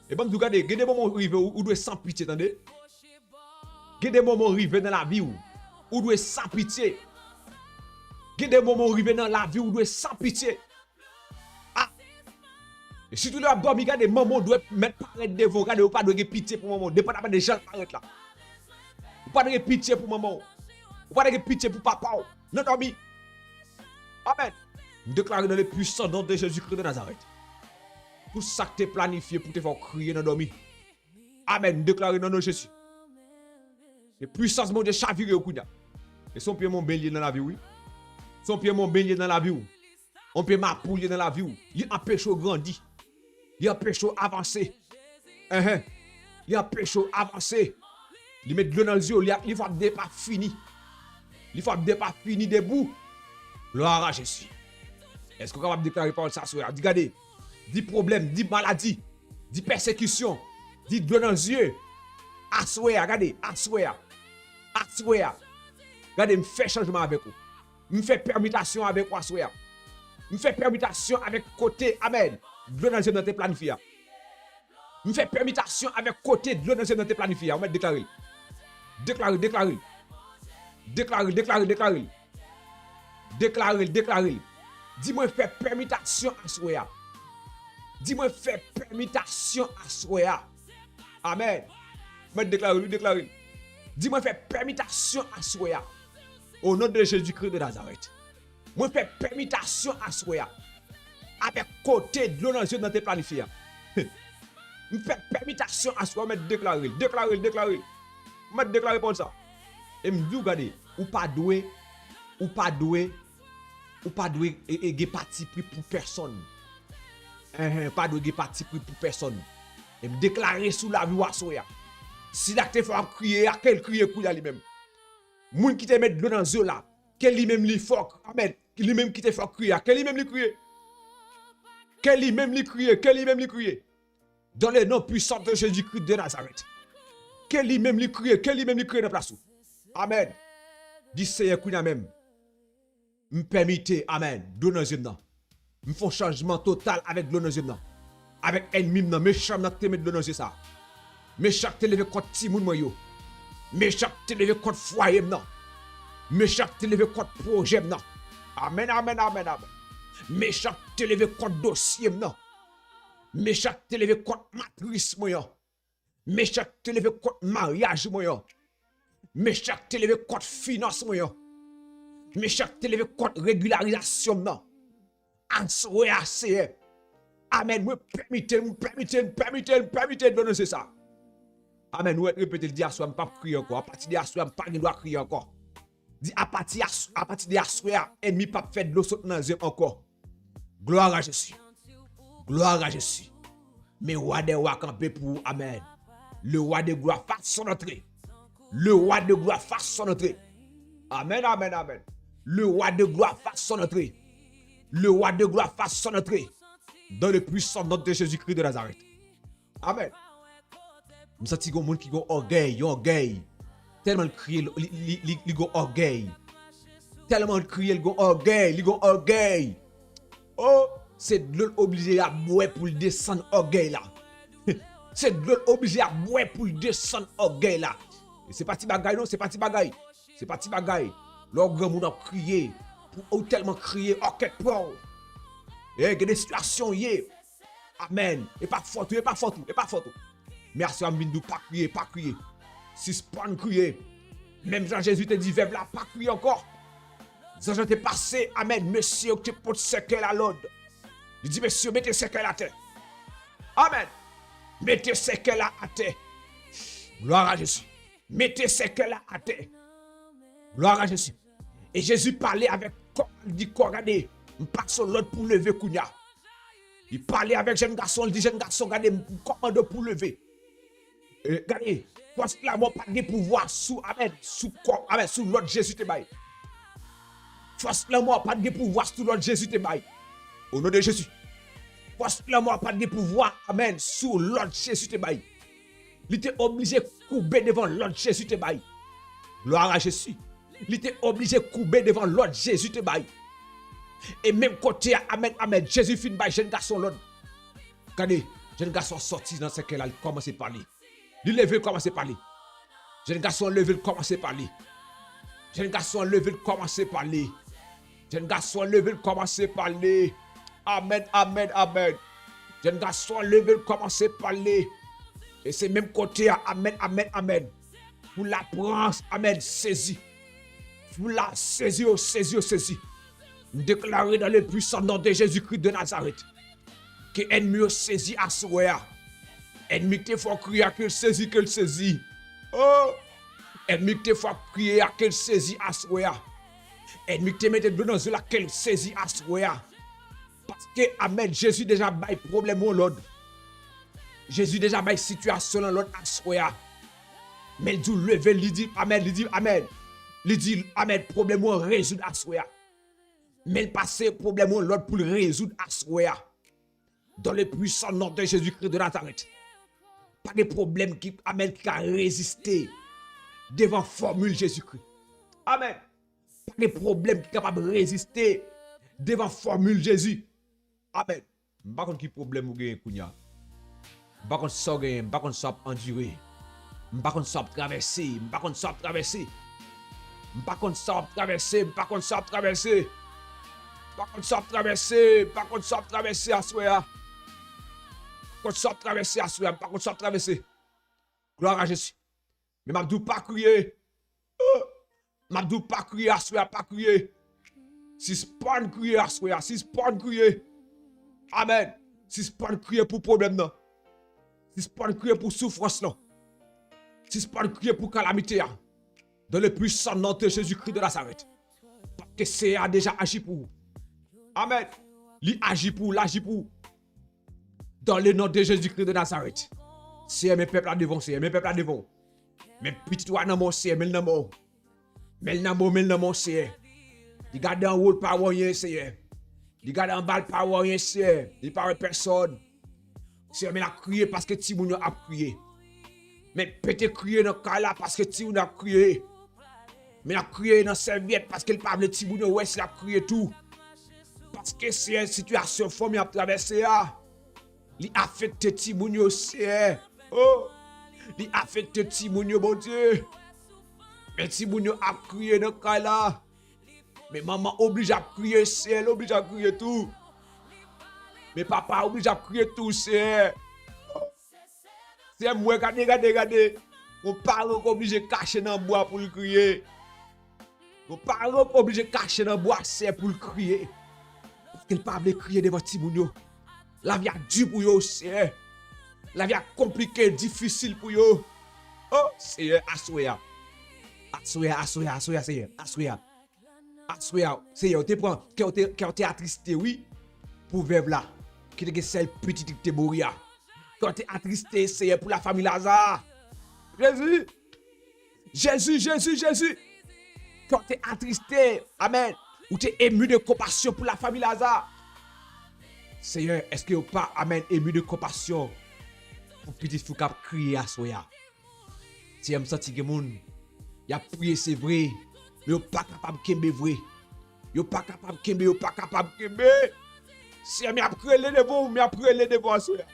Et bon, regardez, il y a des moments arrivés où vous doit sans pitié, attendez. Il y a des moments arrivés dans la vie où vous doit sans pitié. Il y a des moments arrivés dans la vie où vous doit sans pitié. Ah! Et si tu dois dormir, il y a des moments où vous doit mettre paraître devant, regardez, vous pas de pitié pour maman. Dépendamment des gens qui paraître là. Vous pas de pitié pour maman. Vous pas de pitié pour papa. Non, dormi. Amen. Déclarer dans les puissants nom de Jésus-Christ de Nazareth. Tout ça que tu planifié pour te faire crier dans dormir. Amen. Déclarer dans le nom de Jésus. Les puissances mon Dieu chaviré au couda. Et son pied mon bélier dans la vie, oui. Son pied mon bélier dans la vie, oui. On peut m'appouiller dans la vie, oui. Il empêche au grandir. Il empêche au avancer. Il empêche au avancer. Il met de l'eau dans les yeux. Il faut pas fini. Il faut pas fini debout. Gloire à Jésus. Est-ce qu'on est capable de déclarer par ça? Dis, regardez, dis problème, dis maladie, dis persécution, dis de dans les yeux. Assoya, regardez, assoya. Regardez, me fait changement avec vous. Me fait permutation avec vous, assoya. Me fait permutation avec côté, amen. De dans les yeux dans tes planifiés. Me fait permutation avec côté de dans les yeux dans tes planifiés. On va déclarer. Déclarer. Dis-moi faire permutation à Soya. Dis-moi faire permutation à Soya. Amen. Je déclarer. Dis-moi faire permutation à Soya. Au nom de Jésus-Christ de Nazareth. Moi faire permutation à Soya. Avec côté de l'eau dans les yeux dans tes planifiés. Je fais permutation à Soya. Je déclarer. Je déclarer pour ça. Et me dis, regardez, ou pas doué. Ou pas de parti pris pour personne. Pas de parti pris pour personne. Et me déclarer sous la vie à soya. Si la te fait crier, à quel crier pour lui-même. Moun qui te met de l'eau dans les yeux là, quel lui-même lui fort. Amen. Lui-même qui te fait crier, quel lui-même lui crier. Quel lui-même lui crier. Dans le nom puissant de Jésus-Christ de Nazareth. Quel lui-même lui crier, dans la place. Amen. Dis Seigneur Kounia même. Me permettez, amen, donner un me font changement total avec l'honneur. Avec ennemi, méchant, n'a te mettre de l'honneur, ça. Méchant, te lever contre Timoun, moyo. Méchant, te lever contre foyer, non. Méchant, te lever contre projet, non. Amen. Méchant, te lever contre dossier, non. Méchant, te lever contre matrice, moyo. Méchant, te lever contre mariage, moyo. Méchant, te lever contre finance, moyo. Mais chaque télévé contre régularisation non. Ansoué assez. Amen. Me permettez de donner ça. Amen. Nous répétez le dire soir pas crier encore. À partir de soir pas doit crier encore. Dit à partir de assoya, ennemi pas fait de l'eau saute dans encore. Gloire à Jésus. Gloire à Jésus. Mais roi des rois campé pour amen. Le roi de gloire fasse son entrée. Le roi de gloire fasse son entrée. Amen, amen, amen. Le roi de gloire fasse son entrée. Le roi de gloire fasse son entrée. Dans le puissant nom de Jésus-Christ de Nazareth. Amen. Je sens qu'il y a des gens qui ont orgueil. Tellement crier, ils ont orgueil. Tellement crier, ils ont orgueil. Oh, c'est de l'eau obligé à boire pour descendre orgueil là. C'est de l'eau obligé à boire pour descendre orgueil là. Et c'est pas petit bagaille non, c'est pas petit bagaille. C'est pas petit bagaille. L'orgueil moun a crié pour tellement crier quelque part. Et il y a des situations amen. Et pas fort, et pas fort. Merci à Mindou, pas crier. Si c'est pas crier. Même Jean-Jésus te dit, verbe là, pas crier encore. Jean t'es passé, amen, monsieur, tu peux séquer la l'ordre. Il dit, monsieur, mettez séquer la terre. Amen. Mettez séquer la à terre. Gloire à Jésus. Mettez séquer la à terre. Gloire à Jésus. Et Jésus parlait avec, il dit, regardez, je passe l'autre pour lever Kounia. Il parlait avec jeune garçon, il dit, jeune garçon, regardez, commande pour lever. Regardez, parce que là, moi, pas de pouvoir sous, amen, sous l'autre Jésus te baille. Parce que là, moi, pas de pouvoir sous l'autre Jésus te baille. Au nom de Jésus. Parce que là, moi, pas de pouvoir, amen, sous l'autre Jésus te baille. Il était obligé de couper devant l'autre Jésus te baille. Gloire à Jésus. Il était obligé de couper devant l'autre Jésus te baille. Et même côté, amen, Jésus fin baille, jeune garçon l'autre. Regardez, jeune garçon sorti dans ce qu'elle a commencé à parler. Il levé, commence à parler. Jeune garçon levé, commence à parler. Jeune garçon levé, commence à parler. Jeune garçon levé, commence à parler. Amen. Jeune garçon levé, commence à parler. Et c'est même côté, amen. Pour la prendre, amen, saisi. Pour la saisir. Déclarer dans le puissant nom de Jésus-Christ de Nazareth. Que l'ennemi saisi à soi. Ennemi te faut crier à qu'elle saisit. Oh! Ennemi te faut crier à qu'elle saisit à soi. Ennemi te mette dans la qu'elle saisit à soi. Parce que, amen, Jésus déjà bail problème au l'autre. Jésus déjà bail situation dans l'autre à soi. Mais il dit lever, il dit amen. Il dit amen, problème au résoudre à soi. Mais il passe problème au l'autre pour le résoudre à soi. Dans le puissant nom de Jésus-Christ de Nazareth. Pas de problème qui amène qui a résisté devant formule Jésus-Christ. Amen. Pas de problème qui est capable de résister devant formule Jésus. Amen. Par contre, qui problème ou gagne kounya? Par contre, ça gagne, par contre, ça endurer. Par contre, ça traverser, par contre, ça traverser. Par contre, ça traverser, par contre, ça traverser. Par contre, ça traverser, par contre, ça traverser à soi. Quand ça traverser à soi, par contre ça traverser. Gloire à Jésus. Mais m'abdou pas crier. M'abdou pas crier à soi, pas crier. Si c'est pas crier à soi, si c'est pas crier. Amen. Si c'est pas crier pour problème non. Si c'est pas crier pour souffrance non. Si c'est pas crier pour calamité. Dans le puissant nom de Jésus-Christ de Nazareth. Parce que c'est a déjà agi pour vous. Amen. Li agit pour, l'agit pour. Dans le nom de Jésus-Christ de Nazareth. C'est mes peuples à devant, c'est mes peuples à devant. Mais petit toi dans mon c'est, mais le nom. Mais le nom c'est. Il garde en haut pas rien c'est. Il garde en bas pas rien c'est. Il parle personne. C'est mais la crier parce que Timoun a crié. Mais peut-être crier dans cas là parce que Timoun a crié. Mais la crié dans serviette parce qu'il parle de Timoun ouais, c'est la crié tout. Parce que c'est une situation formidable à traverser. Li affecte Timoun aussi. Oh! Li affecte Timoun bon Dieu. Mais Timoun a crié dans cas là. Mais maman oblige à crier, c'est elle oblige à crier tout. Mais papa oblige à crier tout, c'est. C'est moi, regardez. Mon parent obligé de cacher dans le bois pour le crier. Mon parent obligé de cacher dans le bois, c'est pour le crier. Parce qu'il ne peut pas crier devant Timoun. La vie a dû pour eux, c'est. La vie a compliqué, difficile pour eux. Oh, c'est Assoya. Assoya, Seigneur. Assoya, Seigneur. Tu prends, quand tu es attristé, oui, pour vivre là. Qui te celle petite qui te mourir. Quand tu es attristé, Seigneur, pour la famille Lazare. Jésus. Quand tu es attristé, amen. Ou tu es ému de compassion pour la famille Lazare. Seigneur, est-ce que vous pas, amen, ému de compassion pour petit fou qui a crié à Soya? Si vous senti que moun, il a prié, c'est vrai, mais vous pas capable de kembe vrai. Vous pas capable de kembe, Si vous avez les devants, Soya.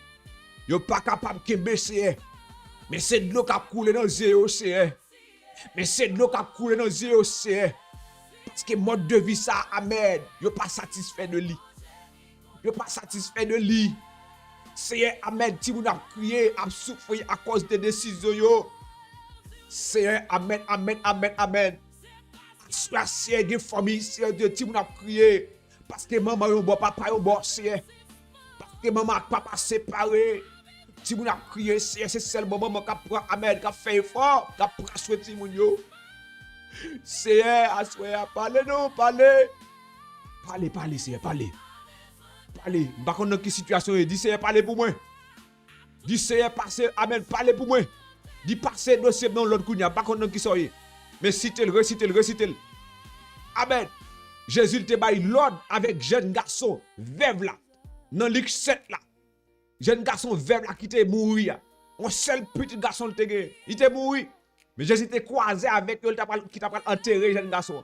Vous pas capable de kembe, c'est. Mais c'est de l'eau qui a coulé dans les yeux, c'est. Mais c'est de l'eau qui a coulé dans les yeux, c'est. Parce que mode de vie ça, amen, vous pas satisfait de lui. Vous pas satisfait de lui. Seigneur, amen, si vous avez crié, a souffert à cause des décisions, yo. Seigneur, amen. Soit Seigneur, des familles, Seigneur, si vous avez crié, parce que maman yon bon, papa yon bon, Seigneur. Parce que maman et papa séparés. Si vous avez crié, Seigneur, c'est seulement maman qui prend, amen, qui fait effort, qui prend soin de moun yo. Seigneur, assoya, parlez, Seigneur, parlez. Par contre, dans quelle situation, dis Seigneur, parlez pour moi. Dis Seigneur, passez, amen, parlez pour moi. Dis passez dossier dans l'autre kounya, par contre, dans qui soyez. Mais citez-le. Amen. Jésus te baille l'ordre avec jeune garçon, veuve là. Dans Luc 7 là. Jeune garçon, veuve là, qui te mouru. Un seul petit garçon, il te mouru. Mais Jésus te croisé avec eux, qui t'a enterré, jeune garçon.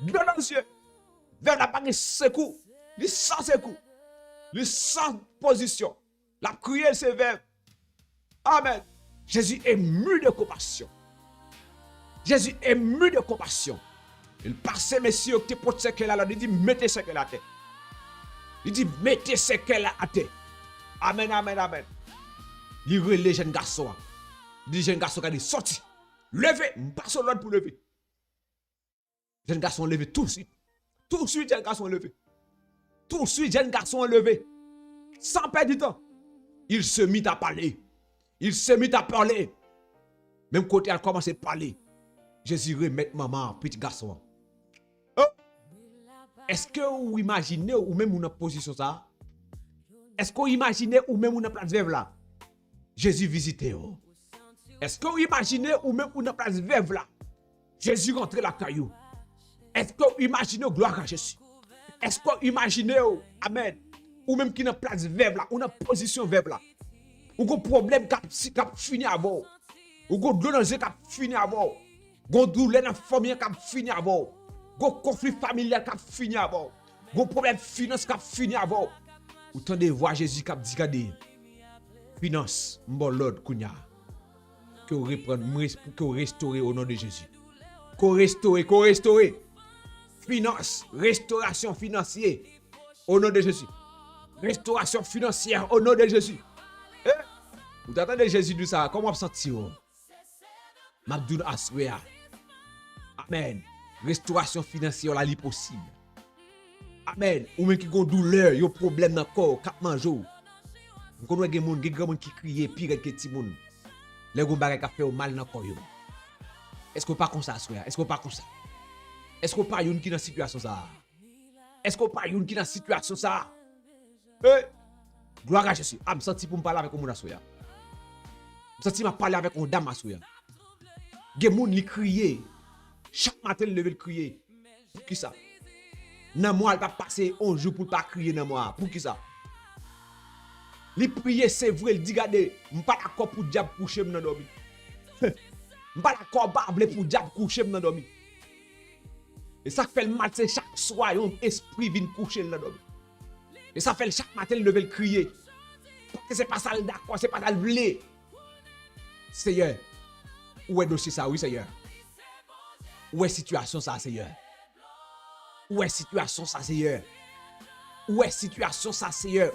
Dans les yeux. Veuve là, pas de secours. Il sans secours. Le sans position. La prière sévère. Amen. Jésus est ému de compassion. Il passe, messieurs, qui te porte ce qu'elle a. Il dit, mettez ce qu'elle a à terre. Amen. Il relève les jeunes garçons. Il dit, jeune garçon qui a dit, sorti. Levez. Passe l'autre pour lever. Jeune garçon levé tout de suite. Jeune garçon levé. Tout de suite, jeune garçon levé. Sans perdre du temps. Il se mit à parler. Même côté, il a commencé à parler. Jésus remet maman, petit garçon. Oh. Est-ce que vous imaginez ou même une position ça? Est-ce que vous imaginez ou même une place veuve là? Jésus visitait. Oh. Est-ce que vous imaginez ou même une place veuve là? Jésus rentrait la caillou. Est-ce que vous imaginez gloire à Jésus? Est-ce que vous imaginez, amen, ou même qui n'a place veuve là, ou n'a position veuve là, ou un problème qui a fini avant, ou un douleur qui a fini avant, ou un douleur dans la famille qui a fini avant, ou un conflit familial qui a fini avant, ou un problème finance qui a fini avant. Ou tant de voir Jésus qui a dit regardez, finance, bon l'ordre kounya, que vous reprenez, que vous restaurez au nom de Jésus. Qu'on restaure. Finance, restauration financière au nom de Jésus. Restauration financière au nom de Jésus. Vous attendez Jésus de ça, comment vous sentez? Mabdoun Aswea. Amen. Restauration financière là, est possible. Amen. Ou même qui ont douleur, yon problème dans le corps, 4 manjours. Vous connaissez des gens qui crient pire que les gens. Les gens qui font mal dans le corps. Est-ce que pas comme ça, Aswea? Est-ce que pas comme ça? Est-ce que pas yon qui dans situation ça? Est-ce que pas yon qui dans situation ça? Gloire à Jésus. Je me sens pour me parler avec mon Aswea. Je me sens pour parler avec une dame Aswea. Des gens qui crient. Chaque matin, ils lever le crier. Pour qui ça? Dans moi, il va passer un jour pour ne pas crier dans moi. Pour qui ça? Les prier, c'est vrai, il dit, regardez, je ne suis pas d'accord pour le diable coucher dans dormi. Je ne suis pas d'accord pour le diable coucher dans dormi. Et ça fait le matin, chaque soir, un esprit vient coucher dans dormi. Et ça fait chaque matin, il lever le crier. Parce que ce n'est pas ça le d'accord, ce n'est pas ça le blé. Seigneur, où est le dossier ça? Oui, Seigneur. Où est la situation ça, Seigneur? Où est la situation ça, Seigneur? Où est la situation ça, Seigneur?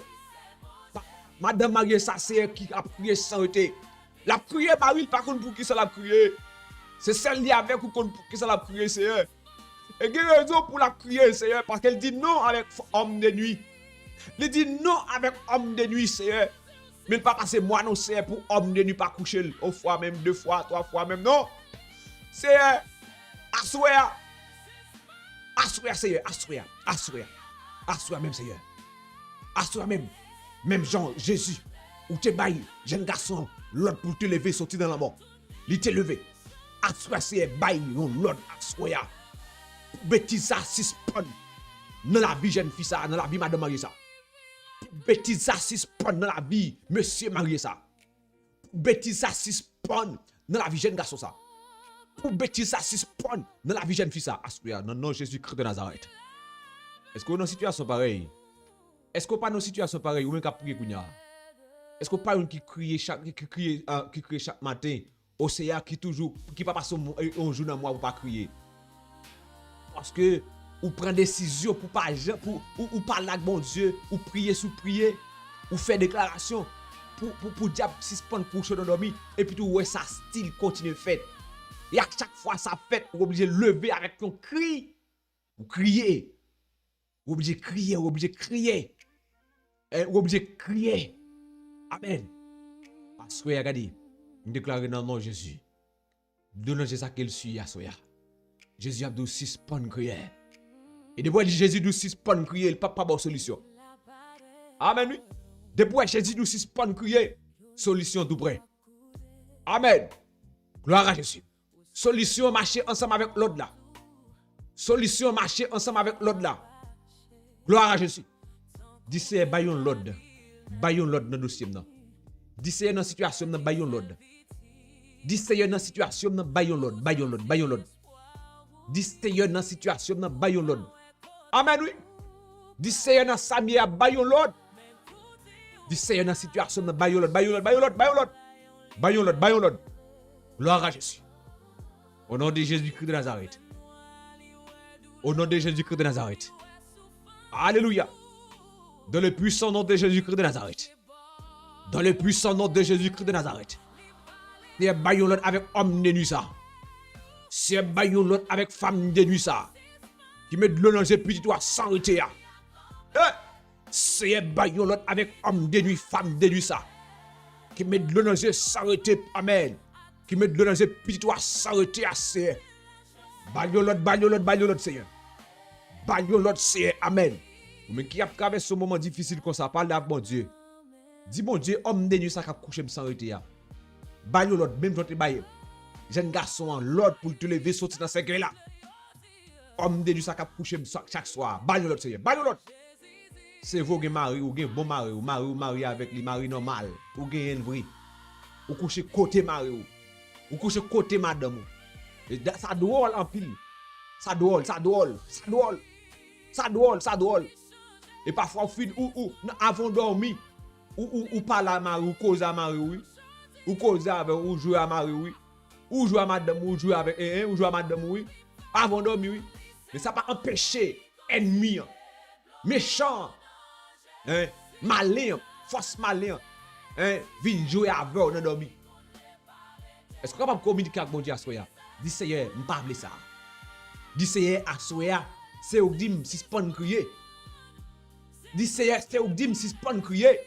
Madame Marie, ça, Seigneur, qui a prié sans arrêter. La prière, Marie, par contre, pour qui ça l'a prié? C'est celle qui avec ou pour qui ça l'a prié, Seigneur? Et il y a raison pour la prier, Seigneur, parce qu'elle dit non avec homme de nuit. Elle dit non avec homme de nuit, Seigneur. Mais pas passer moi non, Seigneur, pour homme de nuit, pas coucher. Une fois, même 2 fois, 3 fois, même non. Seigneur, Assoya. Assoya, Seigneur. Assoya. Assoya. Assoya même, Seigneur. Assoya même. Même Jean, Jésus. Ou te baille, jeune garçon, l'autre pour te lever, sortir dans la mort. Il te levé. Assoya, Seigneur, baille, l'autre, assoya. Bêtise ça, suspend. Dans la vie, jeune fille, ça. Dans la vie, madame mariée, ça. Bêtise ça, suspend. Dans la vie, monsieur marié, ça. Bêtise ça, suspend. Dans la vie, jeune garçon, ça. Pour bêtise ça, suspend. Dans la vie, jeune fille, ça. Assoya, non, non, Jésus-Christ de Nazareth. Est-ce qu'on a une situation pareille? Est-ce qu'on pas une situation pareille? Ou même qu'à prier, Kounia? Est-ce qu'on pas une qui crie chaque matin? Au Seigneur qui toujours, qui pas passer un jour dans moi pour pas crier? Parce que, ou prend décision pour pas, ou parler avec bon Dieu, ou prier sous prier, ou faire déclaration, pour diable suspendre pour se dormir, et puis tout, ouais, ça style continue fait. Et à chaque fois ça fait, vous obligé de lever avec un cri. Vous criez. Vous obligé de crier, vous obligé de crier. Vous obligé de crier. Amen. Parce que, regardez, nous déclarons dans le nom de Jésus. Donnons Jésus qu'il suit à Soya. Jésus a dit suspendre crier. Et depuis Jésus dit suspendre crier, il n'y a pas de solution. Amen. Oui. Depuis Jésus dit suspendre crier, solution tout près. Amen. Gloire à Jésus. Solution marcher ensemble avec l'autre là. Solution marcher ensemble avec l'autre là. Gloire à Jésus. Dis c'est bayon l'autre. Bayon l'autre dans dossier là. Dis c'est dans situation dans bayon l'autre. Dis c'est dans situation dans bayon l'autre, bayon l'autre, bayon l'autre. Dis c'est dans situation dans bayon l'autre. Amen oui. Dis c'est dans samia bayon l'autre. Dis c'est dans situation dans bayon l'autre, bayon l'autre, bayon l'autre, bayon l'autre. Bayon l'autre, bayon l'autre. Gloire à Jésus. Au nom de Jésus-Christ de Nazareth. Au nom de Jésus-Christ de Nazareth. Alléluia. Dans le puissant nom de Jésus-Christ de Nazareth. Dans le puissant nom de Jésus-Christ de Nazareth. C'est bayon l'autre avec homme de nuit ça. C'est bayon l'autre avec femme de nuit ça. Qui met de l'eau dans ses petits toits sans arrêter. C'est bayon l'autre avec homme de nuit, femme de nuit ça. Qui met de l'eau dans ses sans arrêter. Amen. Qui met de l'eau dans ses petits toits sans arrêter. C'est bayon l'autre, bayon l'autre, bayon l'autre, Seigneur. Bayon l'autre, c'est Amen. Mais qui a traversé ce moment difficile comme ça, parle avec mon Dieu. Dis mon Dieu, homme de nuit ça qui a couché sans arrêter. Bayon l'autre, même j'en baye. Jeune garçon, l'autre pour te lever, sortir dans ce gré là. Homme de nuit ça qui a couché chaque soir. Bayon l'autre, Seigneur. Bayon l'autre. C'est vous qui mari ou gen bon mari ou mari avec les mari normal. Ou gen un vrai. Ou coucher côté mari ou coucher côté madame. Et ça drôle en pile. Ça drôle. Et parfois au fin ou avant dormir ou parler à mari ou cause à mari oui. Ou cause avec ou jouer à mari oui. Ou jouer à madame ou jouer avec ou jouer à madame oui. Avant dormir oui. Mais ça pas empêcher ennemi méchant malin, force malin vient jouer avec dans dormir. Est-ce que capable communiquer avec mon Dieu à soya? Dis Seigneur, m'pas vle ça. Dis Seigneur à soya, c'est ou dim suspend crier. Dis Seigneur, c'est ou dim suspend crier.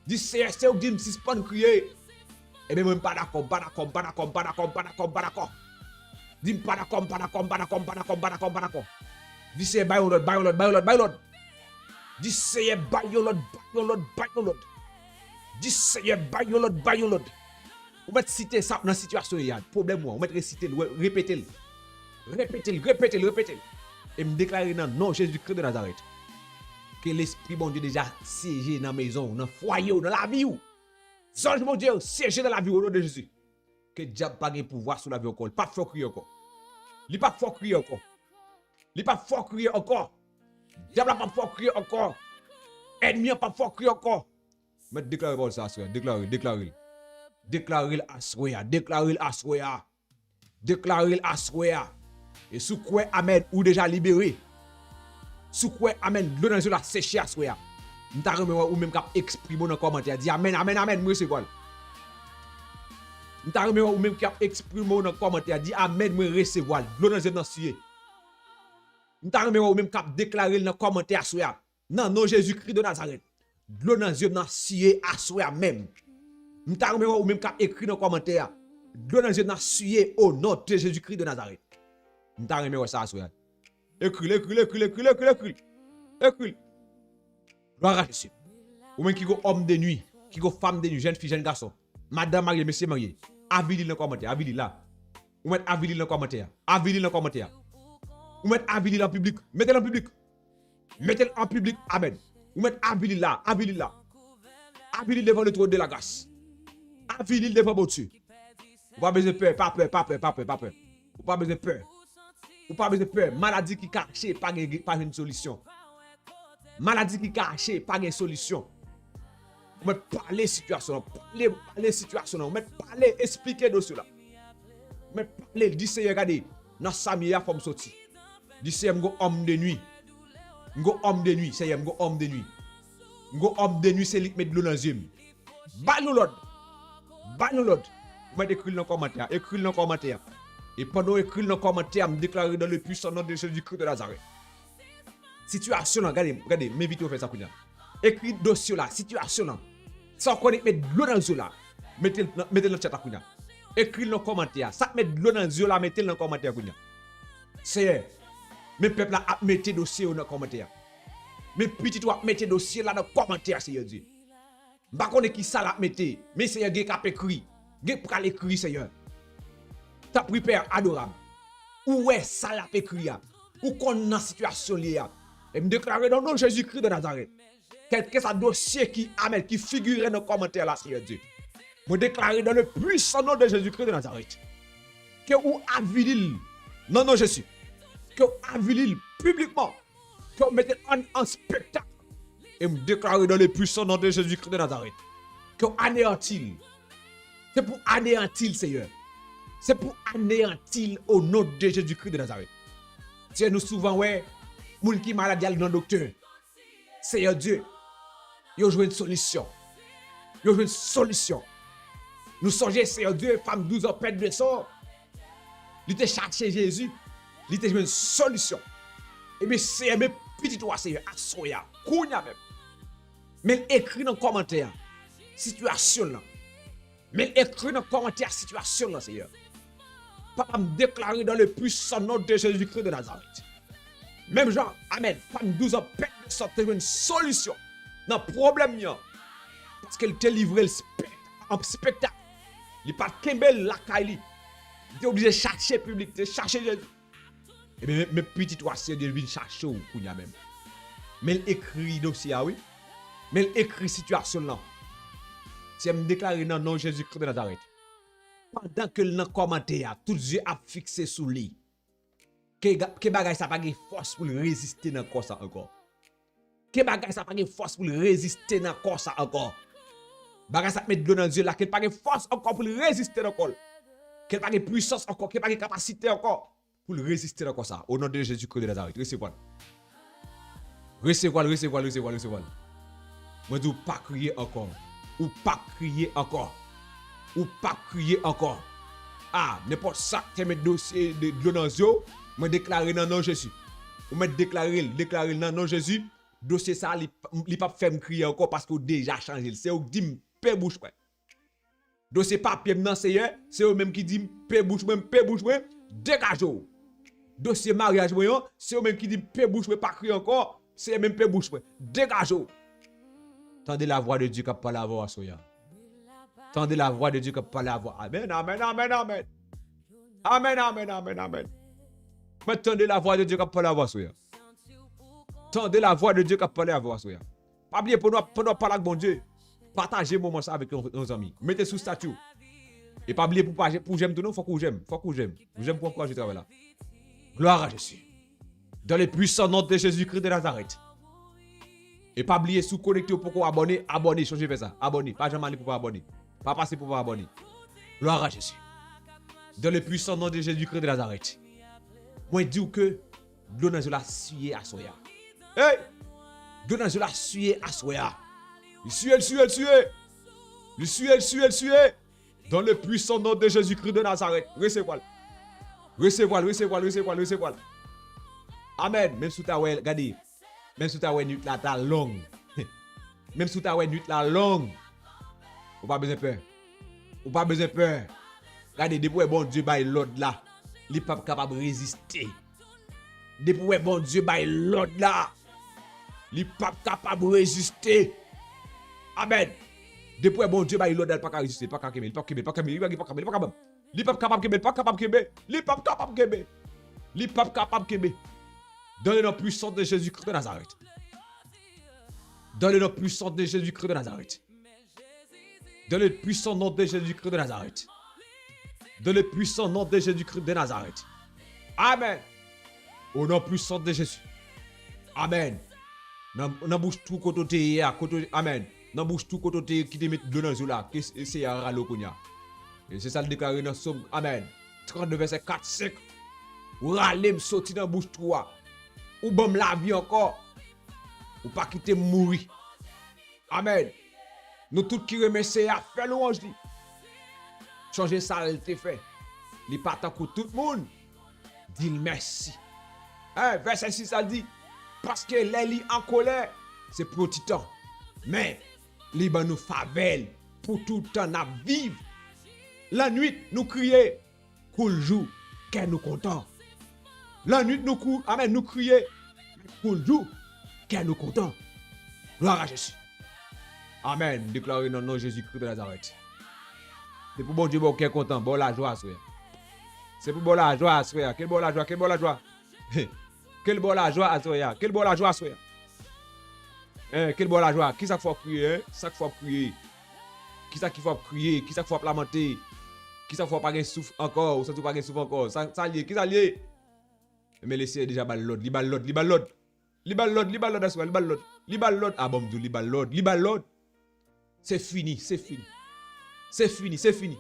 Dis Seigneur, c'est ou dim suspend crier. Et même pas d'accord. Dis pas d'accord. Dis Seigneur, bayon l'autre. Dis Seigneur, bayon l'autre. Dis Seigneur, bayon l'autre. Vous mettez citer ça dans la situation, il y a problème. Vous mettez citer, répétez-le. Et me déclarer dans le nom de Jésus-Christ de Nazareth que l'Esprit bon Dieu déjà siégé dans la maison, dans le foyer, dans la vie. Songe mon Dieu, siégé dans la vie au nom de Jésus. Que le diable n'a pas de pouvoir sur la vie encore. Il pas fort crier encore. Il pas fort crier encore. Diable n'a pas fort crier encore. Ennemi n'a pas fort crier encore. Mais déclarez ça, déclarez. Déclarez à soya. Et sous quoi Amen ou déjà libéré. Sous quoi Amen, l'eau dans la séché à soya. Nous t'arrêtons ou même qu'à exprimer dans le commentaire. Dis Amen, moi recevoir. Nous t'arrêtons ou même qu'à exprimer dans le commentaire. Dis Amen, moi recevoir. L'eau dans la séché. Nous t'arrêtons ou même qu'à déclarer dans le commentaire à soya. Non, Jésus-Christ de Nazareth. L'eau dans la séché à soya même. Nous t'arrêtons ou même qu'à écrire dans le commentaire. l'eau dans les yeux n'a sué au nom de Jésus-Christ de Nazareth. Nous t'avons aimé ça, soya. Écris. Gloire à Jésus. Ou même qui est homme de nuit, qui est femme de nuit, jeune fille, jeune garçon, madame mariée, monsieur marié, avilil dans le commentaire, avilil là. Ou mettez avilil dans le commentaire, avilil dans le commentaire. Ou mettez avilil en public, mettez-le en public. Mettez-le en public, amen. Ou mettez avilil là, avilil là. Avilil devant le trône de la grâce. Avilil devant votre dessus. Ou pas besoin de peur, pas peur. Ou pas besoin de peur. Ou pas besoin de peur. Maladie qui cache, pas une solution. Maladie qui cache, pas une solution. Vous mettez parler situation, parler situation, vous mettez parler, expliquer de cela. Vous mettez parler, dis Seigneur, regardez, dans Samia, faut me sortir. Dis Seigneur, je suis homme de nuit. Je suis homme de nuit, Seigneur, je suis homme de nuit. Je suis homme de nuit, c'est lui qui met de l'eau dans les yeux. Ban-nous l'autre. Vous mettez écrit dans le commentaire, Et pendant écrit dans le commentaire, me déclarer dans le puissant nom de Jésus-Christ de Nazareth. Situation là, regardez, m'invitez à faire ça. Écrit dossier là, situation là. Sans qu'on mette de l'eau dans les yeux là, mettez dans le chat. Écrit dans le commentaire. Ça met de l'eau dans les yeux là, mettez dans le commentaire. C'est mes peuples là, mettez dossier dans le commentaire. Mes petits toi, mettez dossier là dans le commentaire, Seigneur Dieu. Pas qu'on est qui ça là, mettez. Mais Seigneur Dieu qui a écrit. Dieu pour l'écrit, Seigneur. T'as pris Père adorable. Où est ça l'a écrit? Où qu'on a situation liée? Et me déclarer dans le nom de Jésus-Christ de Nazareth. Quel que soit dossier qui amène, qui figurait dans le commentaire là, Seigneur Dieu. Me déclarer dans le puissant nom de Jésus-Christ de Nazareth. Que ou avilil, non non Jésus. Que ou avilil publiquement. Que vous mettez en spectacle. Et me déclarer dans le puissant nom de Jésus-Christ de Nazareth. Que vous anéantil. C'est pour anéantir, Seigneur. C'est pour anéantir au nom de Jésus-Christ de Nazareth. Seigneur, nous souvent, ouais, moun qui malade dans le docteur. Seigneur Dieu, il a joué une solution. Nous songeons, Seigneur Dieu, femme 12 ans, pète de sang. Il t'a cherché Jésus. Il t'a joué une solution. Et bien, Seigneur, mes petits doigts, Seigneur, assoya, kounya même. Mais écrit dans le commentaire, situation là. Mais écrit dans le commentaire, situation là, Seigneur. Papa me déclarer dans le puissant nom de Jésus-Christ de Nazareth. Même genre, amen, femme 12 ans, pète de sang, une solution dans le problème. Parce qu'elle t'a livré en spectacle. Il n'est pas Kembel la Kaili. Il est obligé de chercher public, de chercher Jésus. Et bien, mes petits toits, c'est de venir chercher ou kounya même. Mais il écrit dossier, oui. Mais il écrit situation là. Si elle me déclare dans le nom de Jésus-Christ de Nazareth. Pendant que le commentaire, tout Dieu a fixé sous lui. Que bagay ça pas de force pour résister dans quoi ça encore. Que bagay ça pas de force pour résister dans quoi ça encore. Bagay ça met de l'eau dans Dieu là, qu'elle pas de force encore pour résister dans quoi. Qu'elle pas de puissance encore, qu'elle pas de capacité encore pour résister dans quoi ça. Au nom de Jésus-Christ de Nazareth, recevez-le. Moi dis pas crier encore. Ou pas crier encore. Ah, n'importe ça qui met dossier de l'eau dans les yeux, me déclarer dans le nom de Jésus. Ou me déclarer dans le nom de Jésus, dossier ça, il pas faire me crier encore parce que déjà changé. C'est eux qui dit paix bouche ouais. Dossier papier non Seigneur, c'est eux même qui dit paix bouche ouais, dégagez. Dossier mariage moi, c'est eux même qui dit paix bouche ouais, pas crier encore, c'est même paix bouche ouais, dégagez. Tendez la voix de Dieu qui parle à voix soya. Tendez la voix de Dieu qui parle à voix. Amen. Mais tendez la voix de Dieu qui parle à voix soya. Tendez la voix de Dieu qui parle à voix soya. Pas oublier pour nous parler avec bon Dieu. Partagez moment ça avec nos amis. Mettez sous statut. Et pas oublier pour j'aime tout non, faut que j'aime. J'aime pourquoi je travaille là. Gloire à Jésus. Dans le puissant nom de Jésus-Christ de Nazareth. Et pas oublier sous connecter pour abonner, changez vers ça. Abonner, pas jamais aller pour pas abonner. Pas passer pour pas abonner. Gloire à Jésus. Dans le puissant nom de Jésus-Christ de Nazareth. Moi dis que l'eau dans la suie à soya. Hey! L'eau dans la suie à soya. Il suie. Dans le puissant nom de Jésus-Christ de Nazareth. Recevez-le. Amen. Même sous ta ouais, regardez. Même si tu as une nuit là, ta longue. Même si tu as une nuit là longue. Ou pas besoin de peur. Regardez, depuis bon Dieu bail l'ordre là, il pas capable de résister. Depuis bon Dieu bail l'ordre là, il pas capable de résister. Amen. Depuis bon Dieu bail l'ordre, il pas capable de résister, pas capable, pas capable, pas capable, il pas capable, il pas capable. Il pas capable, pas capable, il pas capable, il pas capable, dans le nom puissant de Jésus-Christ de Nazareth. Dans le nom puissant de Jésus-Christ de Nazareth. Dans le puissant nom de Jésus-Christ de Nazareth. Dans le puissant nom de Jésus-Christ de Nazareth. Amen. Au nom puissant de Jésus. Amen. Nan bouche tout côté amen. Nan bouche tout côté qui te met de dans là, qui c'est à ralo konya. Et c'est ça le déclaré dans Somme. Amen. 32 verset 4 5. Ou râler me sorti dans bouche 3. Ou bam la vie encore. Ou pas quitter mourir. Amen. Nous tous qui remercions à faire louange. Changer ça, il te fait. Il pas tant que tout le monde. Dis merci. Hein, verset 6, ça dit. Parce que les en colère, c'est pour tout temps. Mais, les nous favelle pour tout le temps à vivre. La nuit, nous crions. Cool jour, qu'est nous content. La nuit, nous crions. Amen, nous crions. Cool jour, qu'est nous content. Gloire à Jésus. Amen. Déclaré dans le nom de Jésus-Christ de Nazareth. C'est pour bon Dieu, bon, qui est content. Bon la joie, frère. C'est pour bon la joie, frère. Quel bon la joie, quel bon la joie. Quel bon la joie, frère. Quel bon la joie, frère. Quel bon la joie. Qui ça qu'il faut crier? Ça qu'il faut crier. Qui ça qu'il faut crier? Qui ça qu'il faut lamenter? Qui ça qu'il faut pas gagner souffle encore? Ou ça qu'il faut pas gagner souffle encore? Ça lié. Qui ça lié? Mais laissez déjà bal l'autre. Li bal l'autre. Li bal l'autre. Li bal l'autre. Li bal l'autre. Li bal l'autre. Li bal l'autre. Ah bon, li bal l'autre. Li bal l'autre. C'est fini, c'est fini. C'est fini, c'est fini.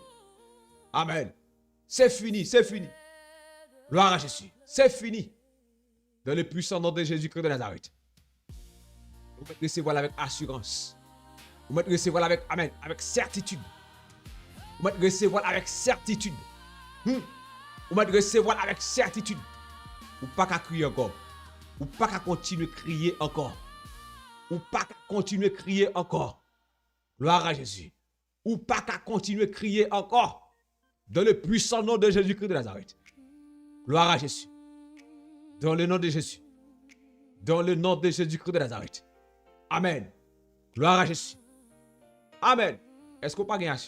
Amen. C'est fini, c'est fini. Gloire à Jésus. C'est fini. Dans le puissant nom de Jésus-Christ de Nazareth. Vous pouvez recevoir avec assurance. Vous pouvez recevoir avec, amen, avec certitude. Vous pouvez recevoir avec certitude. Vous pouvez recevoir avec certitude. Ou pas qu'à crier encore. Ou pas qu'à continuer à crier encore. Ou pas qu'à continuer à crier encore. Gloire à Jésus. Ou pas qu'à continuer à crier encore. Dans le puissant nom de Jésus-Christ de Nazareth. Gloire à Jésus. Dans le nom de Jésus. Dans le nom de Jésus-Christ de Nazareth. Amen. Gloire à Jésus. Amen. Est-ce qu'on pas gagné